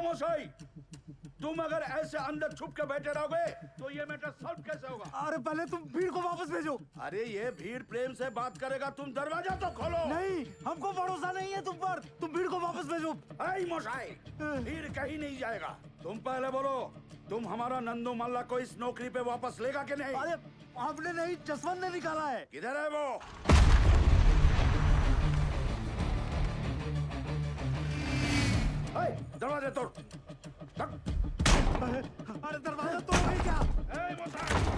मोशाई, तुम अगर ऐसे अंदर छुप के बैठे रहोगे तो ये मैटर सॉल्व कैसे होगा? अरे पहले तुम भीड़ को वापस भेजो। अरे ये भीड़ प्रेम से बात करेगा, तुम दरवाजा तो खोलो। नहीं, हमको भरोसा नहीं है तुम पर। तुम भीड़ को वापस भेजो। ऐ मोशाई, भीड़ कहीं नहीं जाएगा। तुम पहले बोलो, तुम हमारा नंदू मल्ला को इस नौकरी पे वापस लेगा कि नहीं? अरे आपने नहीं, जसवंत ने निकाला है। किधर है वो? दरवाजा तोड़। अरे दरवाजा तोड़ नहीं क्या?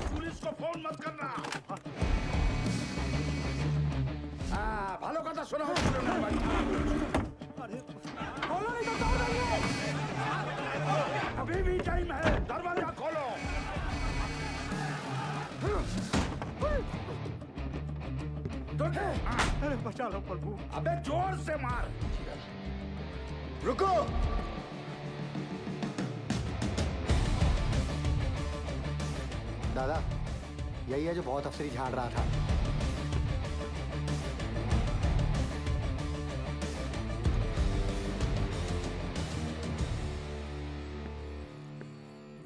पुलिस को फोन मत करना। भालो कथा सुना। अरे खोलो नहीं तो तोड़ देंगे। अभी भी टाइम है, दरवाजा खोलो। अरे बचा लो प्रभु। अबे जोर से मार। रुको। दादा, यही है जो बहुत अफसरी झाड़ रहा था।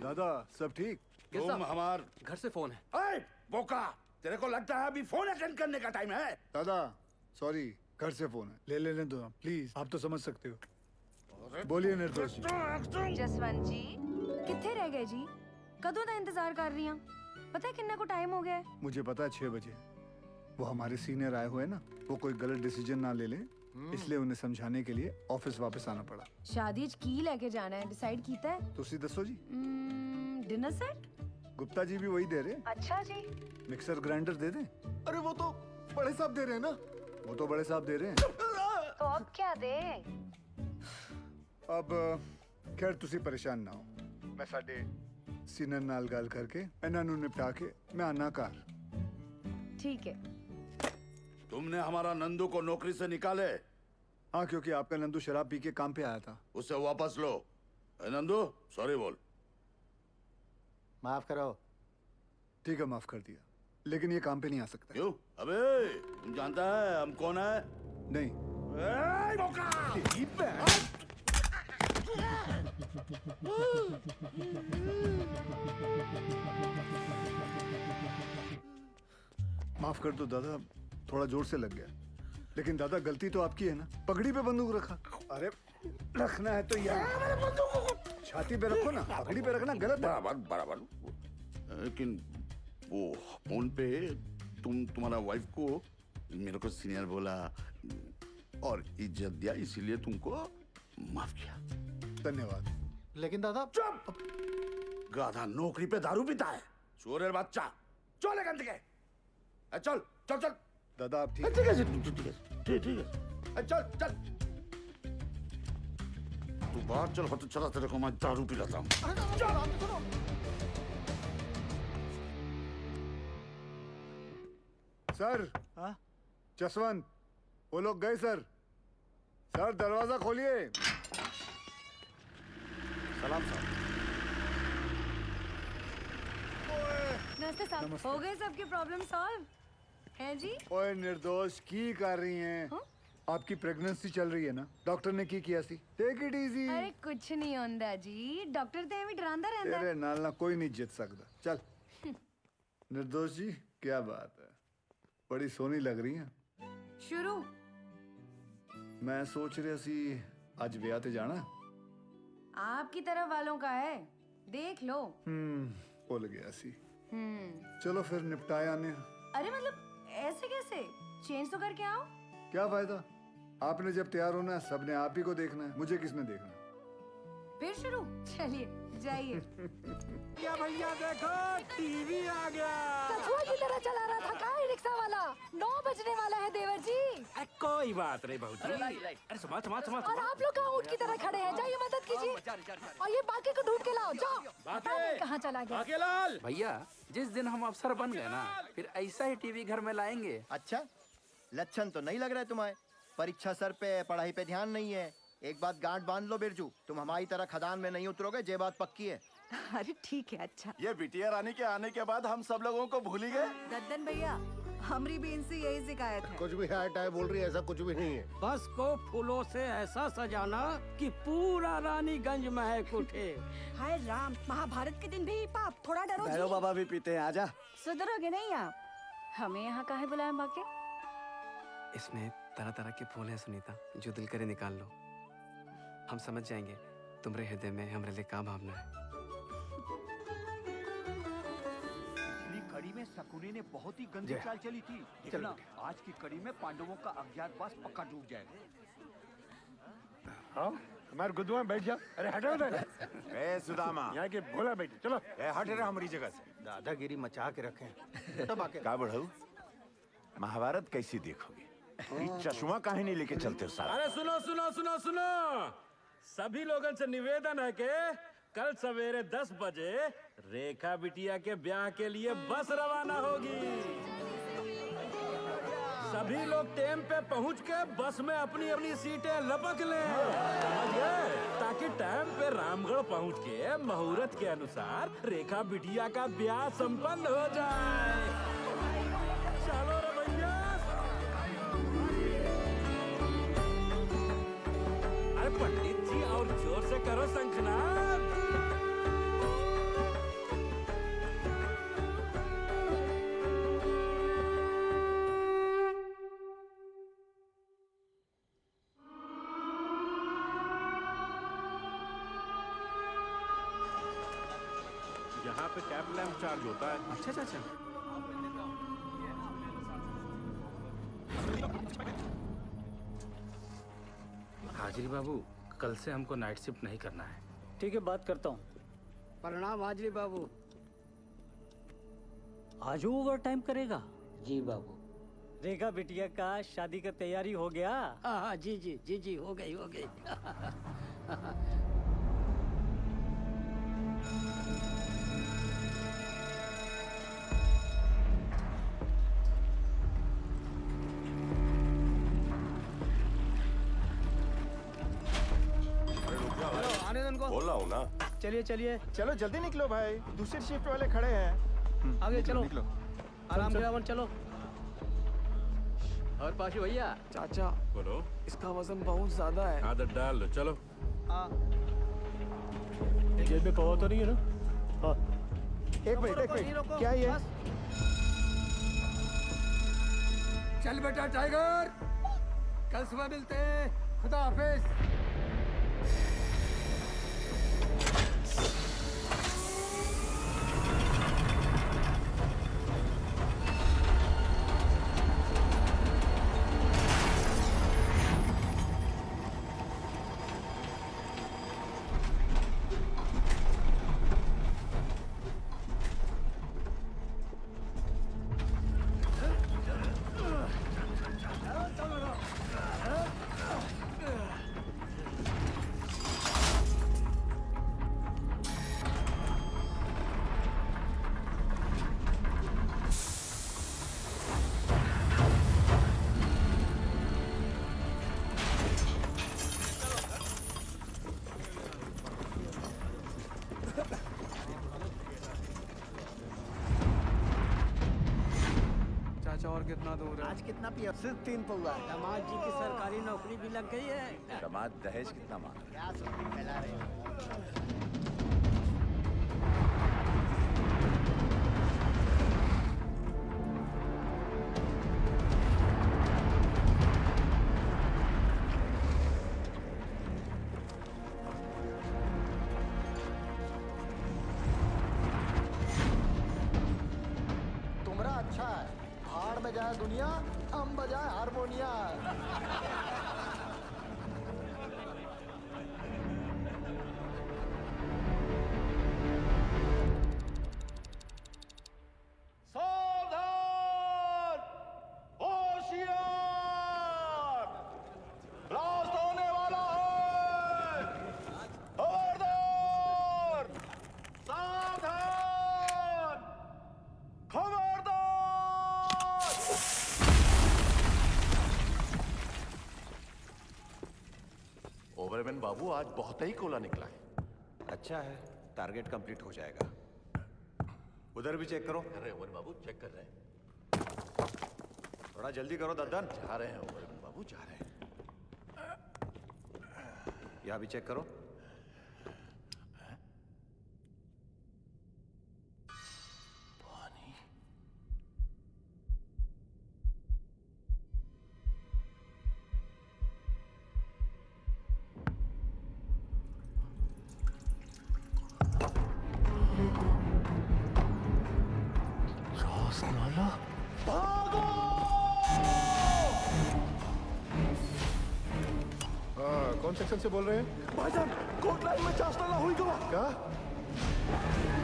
दादा सब ठीक? तुम हमार घर से फोन है। ऐ बोका, तेरे को लगता है अभी फोन अटेंड करने का टाइम है? दादा सॉरी, घर से फोन है, ले लेने दो प्लीज। आप तो समझ सकते हो। बोलिए निर्दोष जी। जसवंत जी किथे रह गए जी? कदों का इंतजार कर रही हूं। पता है किन्ना को टाइम हो गया है? मुझे पता है 6 बजे। वो हमारे सीनियर आए हुए ना, वो कोई गलत डिसीजन ना ले ले, इसलिए उन्हें समझाने के लिए ऑफिस वापस आना पड़ा। शादी च की लेके जाना है डिसाइड कीता है? तुसी दसो जी। Dinner set? गुप्ता जी भी वही दे रहे। अच्छा जी। मिक्सर ग्राइंडर दे दें? अरे वो तो बड़े साहब दे रहे हैं ना। वो तो बड़े साहब दे रहे हैं। तो अब क्या दे? अब खैर तुसी परेशान ना हो, मैं साडे सीनियर नाल गल करके इन्हां नूं निपटा के मैं आना घर। ठीक है। तुमने हमारा नंदू को नौकरी से निकाले? हाँ, क्योंकि आपका नंदू शराब पी के काम पे आया था। उसे वापस लो। नंदू सॉरी बोल। माफ करो। ठीक है, माफ कर दिया, लेकिन ये काम पे नहीं आ सकता। क्यों? अबे तुम जानता है हम कौन है? नहीं। माफ कर दो दादा, थोड़ा जोर से लग गया। लेकिन दादा गलती तो आपकी है ना, पगड़ी पे बंदूक रखा। अरे रखना है तो यार छाती पे रखो ना, पगड़ी पे रखना गलत है। बराबर बराबर। लेकिन वो फोन पे तुम्हारा वाइफ को मेरे को सीनियर बोला और इज्जत दिया, इसीलिए तुमको माफ किया। धन्यवाद। लेकिन दादा। चुप! गाधा नौकरी पे दारू पीता है, चोरेर बच्चा। चल गंद के। चल चल चल। दादा आप ठीक ठीक है ठीक है। चल चल तू बाहर चल, तो चला तेरे को मैं दारू पिलाता हूँ। सर। हाँ? जसवंत, वो लोग गए सर। सर दरवाजा खोलिए। सलाम साहब। नमस्ते साहब, हो गए सबकी प्रॉब्लम सॉल्व है जी? ओए निर्दोष की कर रही हैं? हाँ? आपकी प्रेगनेंसी चल रही है ना, डॉक्टर ने की किया सी। Take it easy. अरे कुछ नहीं होंदा जी, डॉक्टर ते एवं डरांदा रहंदा। तेरे नाल ना कोई नहीं जीत सकता। चल। निर्दोष जी क्या बात है, बड़ी सोहनी लग रही हैं। शुरू। मैं सोच रहा सी आज ब्याह ते जाना। आपकी तरफ वालों का है, देख लो। भूल गया सी। चलो फिर निपटाया ने। अरे मतलब ऐसे कैसे? चेंज तो करके आओ। क्या फायदा, आपने जब तैयार होना है सबने आप ही को देखना है, मुझे किसने देखना है? फिर शुरू। चलिए जाइए। या भैया देखो टीवी आ गया। कछुआ की तरह चला रहा था का रिक्शा वाला। 9 बजने वाला है देवर जी। कोई बात नहीं बहू जी। अरे समाज समाज समाज। और आप लोग कहाँ ऊँट की तरह खड़े हैं? जाइए मदद कीजिए और ये बाकी को ढूंढ के लाओ। जाओ। बाकी कहाँ चला गया? बाकीलाल भैया, जिस दिन हम अफसर बन गए ना, फिर ऐसा ही टीवी घर में लाएंगे। अच्छा, लक्षण तो नहीं लग रहा है तुम्हारे। परीक्षा सर पे, पढ़ाई पे ध्यान नहीं है। एक बात गांठ बांध लो बिरजू, तुम हमारी तरह खदान में नहीं उतरोगे, ये बात पक्की है। अरे ठीक है। अच्छा ये बिटिया रानी के आने के बाद हम सब लोगों को भूल ही गए। दद्दन भैया, हमारी भी इनसे यही शिकायत है। कुछ भी हाय टाय बोल रही है, ऐसा कुछ भी नहीं है। बस को फूलों से ऐसा सजाना कि पूरा रानीगंज महक उठे। हाय राम, महाभारत के दिन भी पाप, थोड़ा डरो जी। भैरव बाबा भी पीते हैं, आजा। सुधरोगे नहीं आप? हमें यहाँ काहे बुलाया बाके? इसमें तरह तरह के फूल हैं सुनीता, जो दिल करे निकाल लो। हम समझ जाएंगे तुम्हारे हृदय में हमारे लिए क्या भावना है। कड़ी में शकुनी ने बहुत ही गंदी चाल चली थी। देखना आज की कड़ी में पांडवों का अज्ञातवास पक्का डूब जाएगा। हाँ, हमारे गुद्दुआ बैठ जा। अरे हटो उधर। ए सुदामा, यहाँ के भोला बैठ, चलो। ए हट रहा हमारी जगह से। दादागिरी मचा के रखे। का बढ़ाऊ? महाभारत कैसी देखोगे? ये चश्मा काहे नहीं लेके चलते हो साला? अरे सुनो सुनो सुनो सुनो, सभी लोगों से निवेदन है कि कल सवेरे 10 बजे रेखा बिटिया के ब्याह के लिए बस रवाना होगी। सभी लोग टाइम पे पहुंच के बस में अपनी अपनी सीटें लपक लें, समझ गए? ताकि टाइम पे रामगढ़ पहुंच के मुहूर्त के अनुसार रेखा बिटिया का ब्याह संपन्न हो जाए। चलो रे भैया। अरे पंडित जी और जोर से करो शंखनाद। यहाँ पे कैब लैंप चार्ज होता है। अच्छा अच्छा अच्छा। हाजिरी बाबू, कल से हमको नाइट शिफ्ट नहीं करना है। ठीक है, बात करता हूँ। प्रणाम हाजरी बाबू। आज ओवर टाइम करेगा? जी बाबू। रेखा बिटिया का शादी का तैयारी हो गया? हाँ जी जी जी जी, हो गई हो गई। बोला हूँ ना। चलिए चलिए, चलो जल्दी निकलो भाई, दूसरी शिफ्ट वाले खड़े हैं। आगे चलो, आराम से रावण चलो। और पाशु भैया, चाचा बोलो। इसका वजन बहुत ज्यादा है। आदत डाल लो, चलो। जेब में कवा तो नहीं है ना? हाँ। एक मिनट, क्या ये? चल बेटा टाइगर, कल सुबह मिलते हैं। खुदा हाफिज। चाचा और कितना दूर है? आज कितना पिया? सिर्फ 3 पौवा। दामाद जी की सरकारी नौकरी भी लग गई है। दामाद दहेज कितना मांग? क्या सुनती फैला रहे हो? तुमरा अच्छा है, हाड़ में जाए दुनिया, हम बजाए हारमोनिया। सावधान! होशियार! ब्लास्ट होने वाला है! खबरदार! सावधान! खबरदार! ओवरमैन बाबू, आज बहुत ही कोला निकला है। अच्छा है, टारगेट कंप्लीट हो जाएगा। उधर भी चेक करो। अरे ओवर बाबू, चेक कर रहे हैं। थोड़ा जल्दी करो दद्दन। जा रहे हैं ओवर बाबू, जा रहे हैं। यहाँ भी चेक करो। हाँ, कौन सेक्शन से बोल रहे हैं? भाईजान कोट लाइन में चास्ताला हुई गवा। क्या?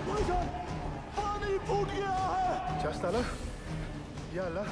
भाईजान पानी फूट गया है। चास्ताला? या अल्लाह।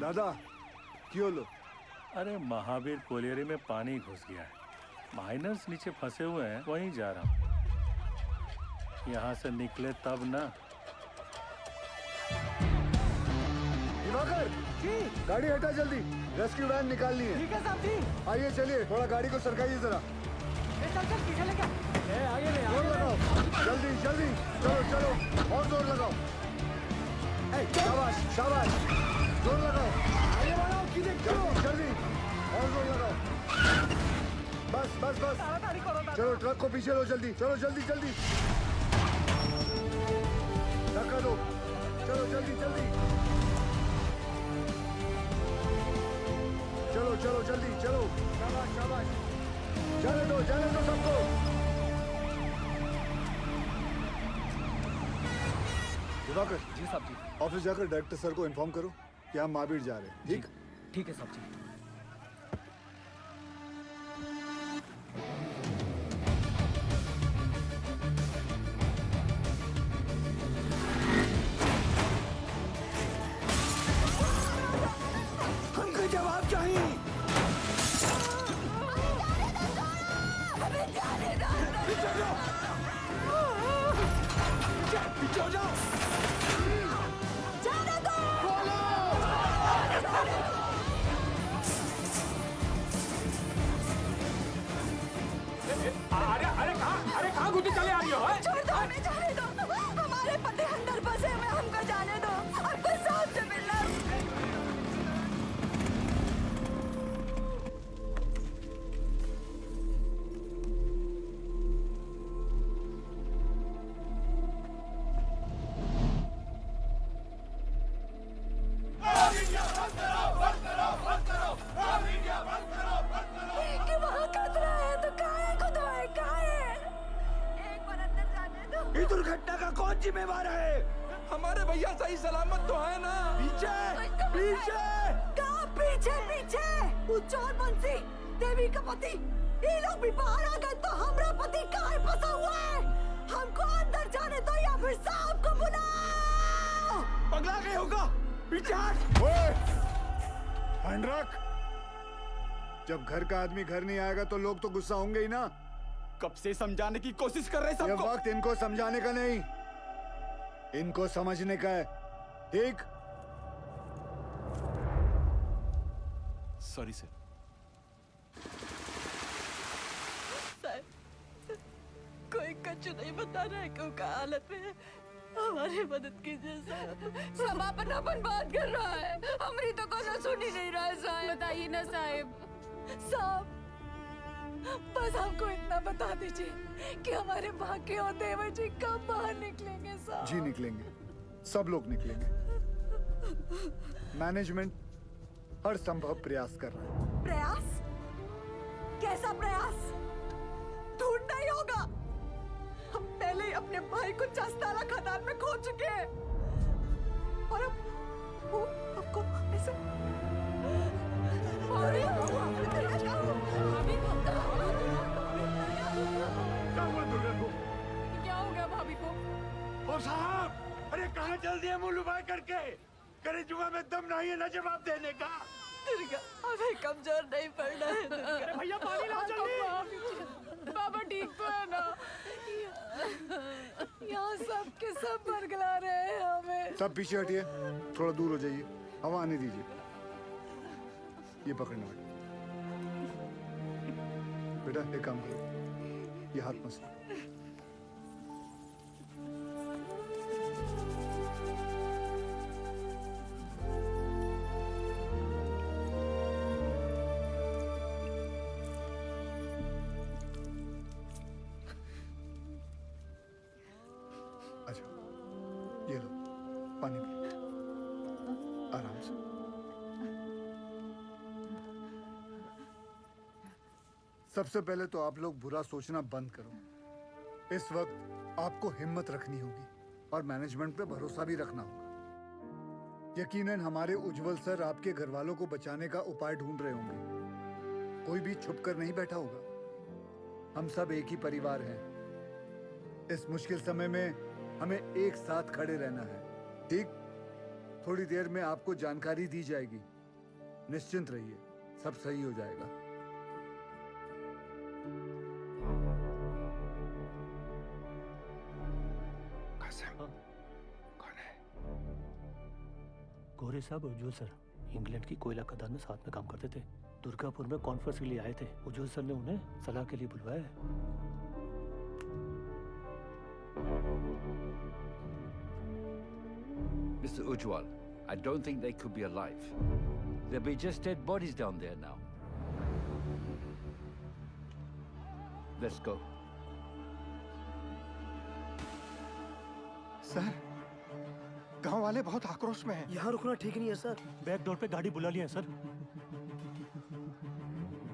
दादा क्यों लो? अरे महावीर कोलियरी में पानी घुस गया है, माइनर्स नीचे फंसे हुए हैं, वहीं जा रहा हूँ। यहाँ से निकले तब ना। दिवाकर जी, गाड़ी हटा जल्दी, रेस्क्यू वैन निकालनी है। ठीक है साहब जी। आइए चलिए, थोड़ा गाड़ी को सरकाइए जरा। चल चल पीछे लेके आगे ले जोर लगाओ, जल्दी जल्दी, चलो चलो और जोर लगाओ। शाबाश शाबाश, जोर लगाओ, आगे बढ़ाओ, जल्दी जल्दी और जोर लगाओ। बस बस बस, चलो ट्रक को पीछे लो जल्दी, चलो जल्दी जल्दी, धक्का दो, चलो जल्दी जल्दी, चलो चलो जल्दी चलो, शाबाश शाबाश, जाने दो सबको। दिवाकर जी साहब जी। ऑफिस जाकर डायरेक्टर सर को इन्फॉर्म करो कि हम महावीर जा रहे हैं। ठीक ठीक है साहब जी। हमको जवाब चाहिए। पीछे हो जाओ। जिम्मेवार है? हमारे भैया सही सलामत तो है ना? पीछे पीछे कहाँ पीछे पीछे? उज्जवल बंसी, देवी का पति, ये लोग भी बाहर आ गए तो हमारा पति कहाँ फंसा हुआ है? हमको अंदर जाने दो या फिर साहब को बुलाओ। पगला गए होगा। पीछे हट। हैंड रख। जब घर का आदमी घर नहीं आएगा तो लोग तो गुस्सा होंगे ही ना। कब से समझाने की कोशिश कर रहे ये सबको। वक्त इनको समझाने का नहीं, इनको समझने का है। ठीक? Sorry sir. कोई कच्चू नहीं बता रहा है क्यों का हालत में है। हमारी मदद कीजिए साहब। सब अपन बात कर रहा है, हमारी तो कोई सुन ही नहीं रहा है साहब। बताइए ना साहब। साहब बस हमको इतना बता दीजिए कि हमारे भाग्य और देवर जी कब बाहर निकलेंगे साहब। जी निकलेंगे, सब लोग निकलेंगे। मैनेजमेंट हर संभव प्रयास कर रहा है। प्रयास? कैसा प्रयास? ढूंढना ही होगा। हम पहले ही अपने भाई को चस्ताला खदान में खो चुके हैं और अब वो हमको ऐसे क्या हो गया भाभी को? ओ साहब, अरे कहाँ चल दिए मुंह लुभाए करके? करे जुआ में दम नहीं है ना जवाब देने का। दुर्गा, हमें कमजोर नहीं पड़ना है दुर्गा। भैया पानी लाओ जल्दी। बाबा ठीक तो है ना? यहाँ सब के सब बरगला रहे हैं हमें। सब पीछे हटिए, थोड़ा दूर हो जाइए, हवा आने दीजिए। ये पकड़ना बेटा, एक काम करो, ये हाथ मसलो। अच्छा, ये लो पानी पियो, आराम से। सबसे पहले तो आप लोग बुरा सोचना बंद करो। इस वक्त आपको हिम्मत रखनी होगी और मैनेजमेंट पे भरोसा भी रखना होगा। यकीनन हमारे उज्जवल सर आपके घर वालों को बचाने का उपाय ढूंढ रहे होंगे। कोई भी छुप कर नहीं बैठा होगा। हम सब एक ही परिवार हैं। इस मुश्किल समय में हमें एक साथ खड़े रहना है। ठीक? थोड़ी देर में आपको जानकारी दी जाएगी। निश्चिंत रहिए, सब सही हो जाएगा। गोरे साहब उज्जवल सर इंग्लैंड की कोयला खदान में साथ में काम करते थे। दुर्गापुर में कॉन्फ्रेंस के लिए आए थे। उज्जवल सर ने उन्हें सलाह के लिए बुलवाया है। Mr. Ujwal, I don't think they could be alive. There'll be just dead bodies down there now. Let's go. Sir, गांव वाले बहुत आक्रोश में हैं। यहाँ रुकना ठीक नहीं है सर। बैक डोर पे गाड़ी बुला लिया है sir.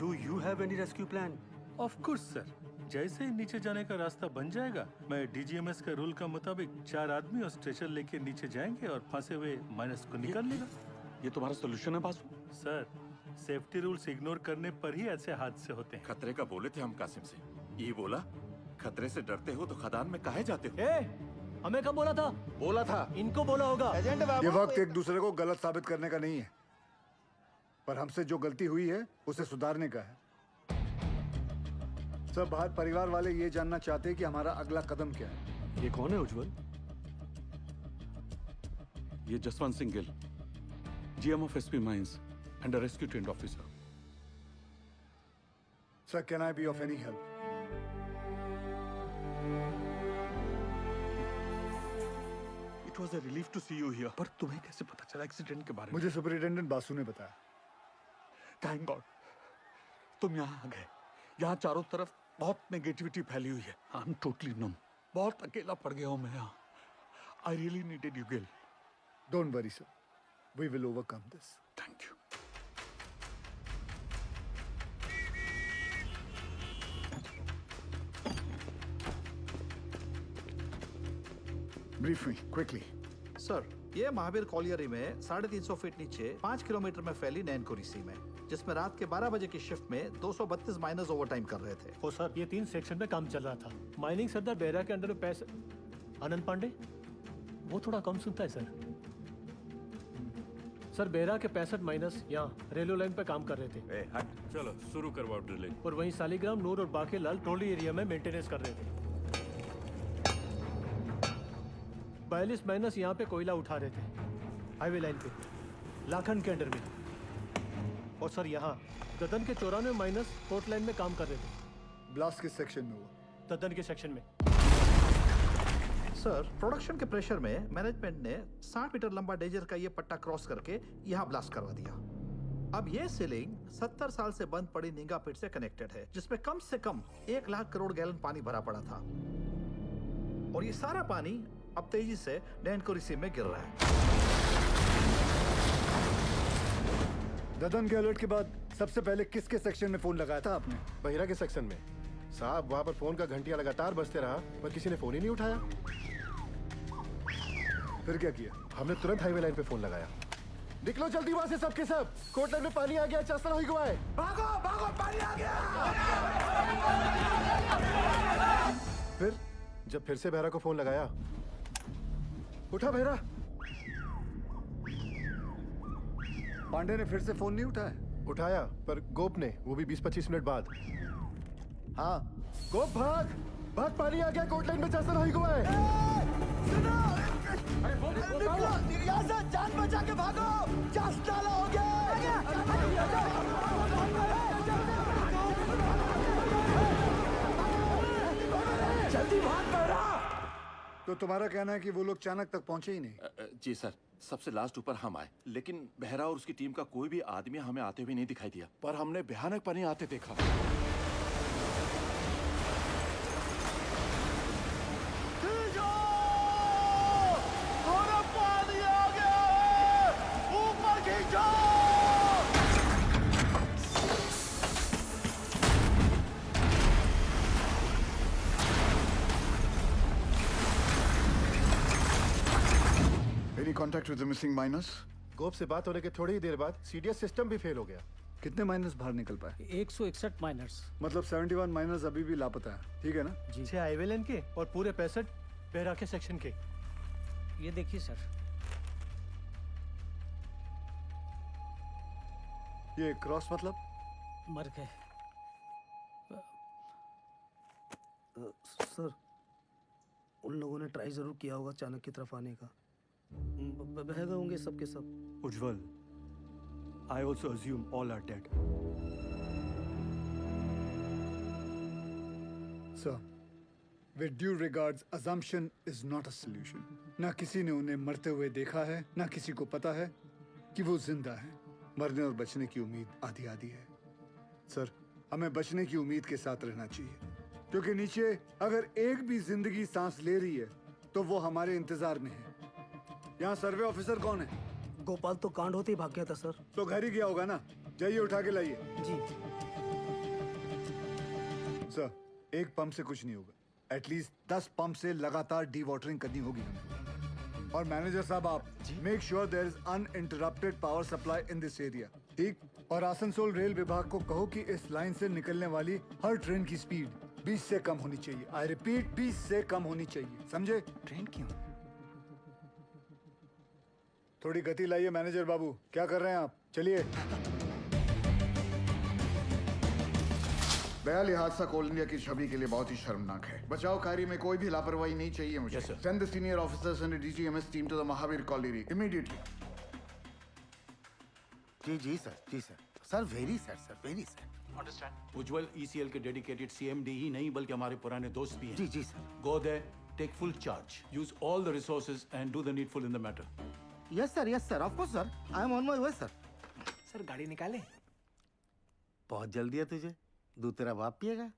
Do you have any rescue plan? Of course sir, जैसे ही नीचे जाने का रास्ता बन जाएगा, मैं डीजीएमएस के रूल का मुताबिक 4 आदमी और स्ट्रेचर लेके नीचे जाएंगे और फंसे हुए माइनस को निकाल लेगा। ये तुम्हारा सोल्यूशन है Basu? Sir, safety rules ignore करने पर ही ऐसे हादसे होते हैं। खतरे का बोले थे हम कासिम से। ये बोला, खतरे से डरते हो तो खदान में काहे जाते हो? हमें कब बोला था? बोला था। इनको बोला होगा। ये वक्त एक दूसरे को गलत साबित करने का नहीं है, पर हमसे जो गलती हुई है उसे सुधारने का है। सब बाहर परिवार वाले ये जानना चाहते हैं कि हमारा अगला कदम क्या है। ये कौन है उज्जवल? ये Jaswant Singh Gill, GM of SP mines and rescue trained officer. Sir, can I be of any help? It was a relief to see you here. पर तुम्हें कैसे पता चला एक्सीडेंट के बारे में? मुझे सुपरिटेंडेंट बासु ने बताया। थैंक गॉड तुम यहाँ आ गए। यहाँ चारों तरफ बहुत नेगेटिविटी फैली हुई है। I am totally numb. बहुत अकेला पड़ गया हूँ मैं यहाँ। I really needed you Gill. Don't worry sir, we will overcome this. Thank you. Brief me quickly. Sir, ये महावीर कॉलियरी में 350 फीट नीचे 5 किलोमीटर में फैली नैनकुरी सी में, जिसमें रात के 12 बजे की शिफ्ट में 232 माइनर्स ओवरटाइम कर रहे थे। ओ सर, ये 3 सेक्शन में काम चल रहा था। माइनिंग सरदार बेहरा के अंडर में पैसे आनंद पांडे, वो थोड़ा कम सुनता है सर बेहरा के 65 माइनस यहाँ रेलवे लाइन पे काम कर रहे थे। चलो शुरू करवाओ ड्रिलिंग। और वहीं सालीग्राम, नूर और बाकी लाल ट्रोली एरिया में मेंटेनेंस कर रहे थे। 42 माइनस यहाँ पे कोयला उठा रहे थे हाईवे लाइन पे लाखन के अंडर में। और सर यहाँ ददन के 94 माइनस पोर्ट लाइन में काम कर रहे थे। ब्लास्ट किस सेक्शन में हुआ? ददन के सेक्शन में। सर, प्रोडक्शन के प्रेशर में मैनेजमेंट ने 60 मीटर लंबा डेजर का ये पट्टा क्रॉस करके यहाँ ब्लास्ट करवा दिया। अब ये सीलिंग 70 साल से बंद पड़ी निंगा पिट से कनेक्टेड है, जिसमें कम से कम 1 लाख करोड़ गैलन पानी भरा पड़ा था। और ये सारा पानी अब तेजी से नैनकुरी सी में गिर रहा है। ददन के अलर्ट के बाद सबसे पहले किसके सेक्शन में फोन लगाया था आपने? बहिरा के सेक्शन में। साहब, वहाँ पर फोन का घंटिया लगातार बजते रहा पर किसी ने फोन ही नहीं उठाया। फिर क्या किया? हमने तुरंत हाईवे लाइन पे फोन लगाया। निकलो जल्दी वहाँ से सबके सब, कोट लाइन में पानी आ गया, चस्तर हुई गुआए। भागो भागो, पानी आ गया। फिर जब फिर से बहरा को फोन लगाया, उठा बहरा। पांडे ने फिर से फोन नहीं उठाया? उठाया, पर गोप ने, वो भी 20-25 मिनट बाद। हाँ गोप भाग भाग, पानी आ गया, कोट लाइन में चस्तर हुई गुआए। यहाँ से जान बचा के भागो, चास्ताला हो गया। जल्दी भाग बहरा। तो तुम्हारा कहना है कि वो लोग चाणक तक पहुंचे ही नहीं? जी सर, सबसे लास्ट ऊपर हम आए, लेकिन बहरा और उसकी टीम का कोई भी आदमी हमें आते हुए नहीं दिखाई दिया, पर हमने भयानक पानी आते देखा। Any contact with the missing miners? गोप से बात होने के थोड़ी ही देर बाद सीडीएस सिस्टम भी फेल हो गया। कितने माइनर्स बाहर निकल पाए? 161 माइनर्स। मतलब 71 माइनर्स अभी भी लापता है, ठीक है ना? जी। 6 हाईवे लाइन के और पूरे 65 बेहरा के सेक्शन के। ये देखिए सर। ये क्रॉस मतलब? मर गए। सर, उन लोगों ने ट्राई जरूर किया होगा चाणक की तरफ आने का। बह गए होंगे सबके सब। उज्जवल, I also assume all are dead. Sir, with due regards, assumption is not a solution. ना किसी ने उन्हें मरते हुए देखा है, ना किसी को पता है कि वो जिंदा है। मरने और बचने की उम्मीद आधी आधी है। सर, हमें बचने की उम्मीद के साथ रहना चाहिए, क्योंकि नीचे अगर एक भी जिंदगी सांस ले रही है तो वो हमारे इंतजार में है। यहाँ सर्वे ऑफिसर कौन है? गोपाल तो कांड होते ही भाग गया था सर। तो घर ही गया होगा ना? जाइए उठा के लाइए। जी। सर, एक पंप से कुछ नहीं होगा। एटलीस्ट 10 पंप से लगातार डी वाटरिंग करनी होगी हमें। और मैनेजर साहब, आप make sure there is uninterrupted power supply in this area, ठीक? और आसनसोल रेल विभाग को कहो कि इस लाइन से निकलने वाली हर ट्रेन की स्पीड 20 से कम होनी चाहिए। आई रिपीट, 20 से कम होनी चाहिए, समझे? ट्रेन क्यों? थोड़ी गति लाइए मैनेजर बाबू। क्या कर रहे हैं आप? चलिए। बहरहाल हादसा कोल इंडिया की छवि के लिए बहुत ही शर्मनाक है। बचाव कार्य में कोई भी लापरवाही नहीं चाहिए मुझे। Send the senior officers and DGMS team to the Mahavir colony immediately. जी सर, जी sir. Sir very sir, very sir. Understand. Ujjwal ECL के डेडिकेटेड सीएमडी ही नहीं बल्कि हमारे पुराने दोस्त भी हैं। जी जी sir. Go there, take full charge, use all the resources and do the needful in the matter. Yes sir, of course sir. I am on my way sir. Sir गाड़ी निकाले। बहुत जल्दी है तुझे। दूध तेरा बाप पिएगा।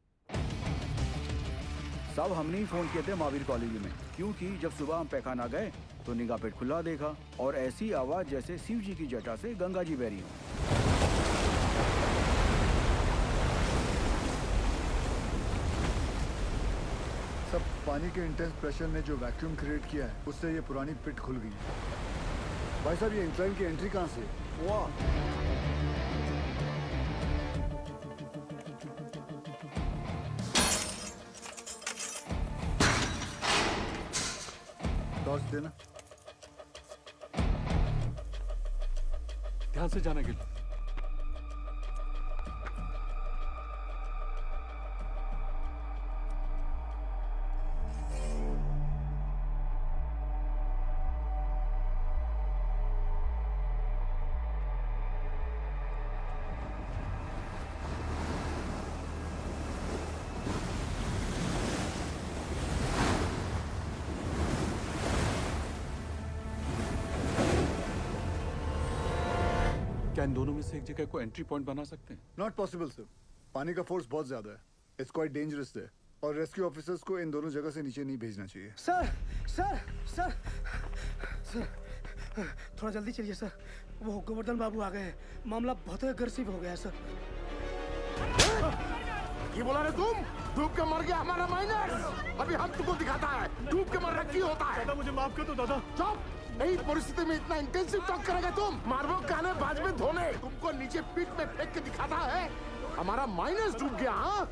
सब हमने ही फोन किए थे महावीर कॉलेज में, क्योंकि जब सुबह हम पैखाना गए तो निगाह पेट खुला देखा और ऐसी आवाज जैसे शिव जी की जटा से गंगा जी बह रही हो। सब पानी के इंटेंस प्रेशर ने जो वैक्यूम क्रिएट किया है उससे ये पुरानी पिट खुल गई है। भाई साहब ये इंक्लाइन की एंट्री कहाँ से है? वाह, टॉर्च देना। ध्यान से जाना गिल। क्या इन दोनों में से एक जगह को एंट्री पॉइंट बना सकते हैं? नॉट पॉसिबल सर, पानी का फोर्स बहुत ज्यादा है, इट्स क्वाइट डेंजरस है और रेस्क्यू ऑफिसर्स को इन दोनों जगह से नीचे नहीं भेजना चाहिए। सर सर सर सर थोड़ा जल्दी चलिए सर, वो गोवर्धन बाबू आ गए हैं, मामला बहुत अग्रेसिव हो गया है सर। ये बोला रे तुम, डूब के मर गया हमारा माइनर। अभी हम तुमको दिखाता है डूब के मरना क्यों होता है। दादा मुझे माफ कर दो दादा। चुप, यही परिस्थिति में इतना इंटेंसिव टॉक करेगा तुम? मारबो काने बाज में धोने, तुमको नीचे पीठ में फेंक के दिखाता है हमारा माइनस डूब गया। हाँ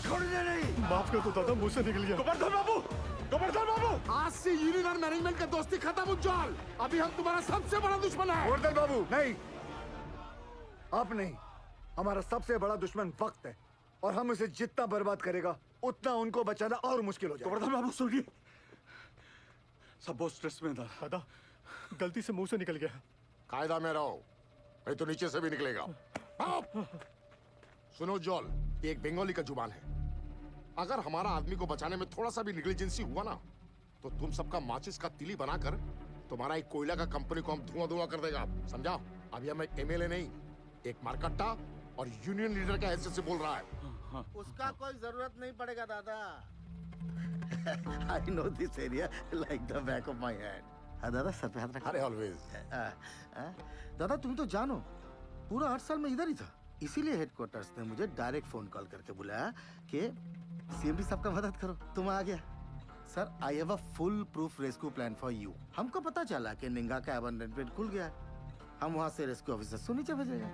छोड़ने नहीं। माफ कर दो दादा, मुझसे निकल गया। गोवर्धन बाबू, गोवर्धन बाबू, आज से यूनियन और मैनेजमेंट का दोस्ती खत्म उज्जवल। अभी हम तुम्हारा सबसे बड़ा दुश्मन है। गोवर्धन बाबू नहीं, आप नहीं, हमारा सबसे बड़ा दुश्मन वक्त है और हम उसे जितना बर्बाद करेगा उतना उनको बचाना और मुश्किल हो जाएगा। गोवर्धन बाबू सुनिए, सब बहुत स्ट्रेस में था। दादा गलती से मुंह से निकल गया। कायदा में रहो, नहीं तो नीचे से भी निकलेगा। सुनो जॉल, ये एक बंगाली का जुबान है। अगर हमारा आदमी को बचाने में थोड़ा सा भी निग्लिजेंसी हुआ ना तो तुम सबका माचिस का तिली बनाकर तुम्हारा एक कोयला का कंपनी को हम धुआं धुआं कर देगा, समझा? अभी हम एक एमएलए नहीं, एक मारकट्टा और यूनियन लीडर के हैसियत से बोल रहा है। उसका कोई जरूरत नहीं पड़ेगा दादा। I know this area like the back of my hand. हाँ दादा, सर पे हाथ रखो। अरे ऑलवेज। दादा तुम तो जानो, पूरा 8 साल में इधर ही था, इसीलिए हेडक्वार्टर्स ने मुझे डायरेक्ट फोन कॉल करके बुलाया कि सीएमडी साहब का मदद करो। तुम आ गया। Sir I have a full proof rescue plan for you. हमको पता चला कि निंगा का अबंडनमेंट खुल गया है, हम वहाँ से रेस्क्यू ऑफिसर को नीचे भेजेंगे।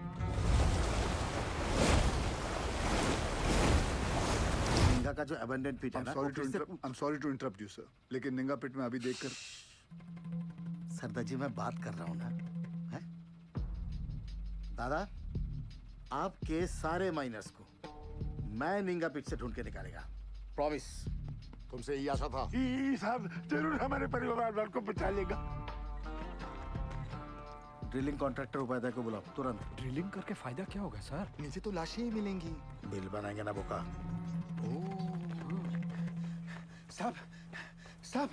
निंगा का जो अबंडन पिट है ना, I'm sorry to interrupt you sir, लेकिन निंगा पिट में अभी देखकर। सरदार जी मैं बात कर रहा हूँ ना, है? दादा आपके सारे माइनर्स को मैं निंगा पिट से ढूंढ के निकालेगा, प्रॉमिस। तुमसे यही आशा था। साहब जरूर हमारे परिवार वालों को बचा लेगा। ड्रिलिंग कॉन्ट्रैक्टर उपाध्याय को बुलाओ तुरंत। ड्रिलिंग करके फायदा क्या होगा सर? नीचे तो लाशें ही मिलेंगी। बिल बनाएंगे ना बोका। साहब साहब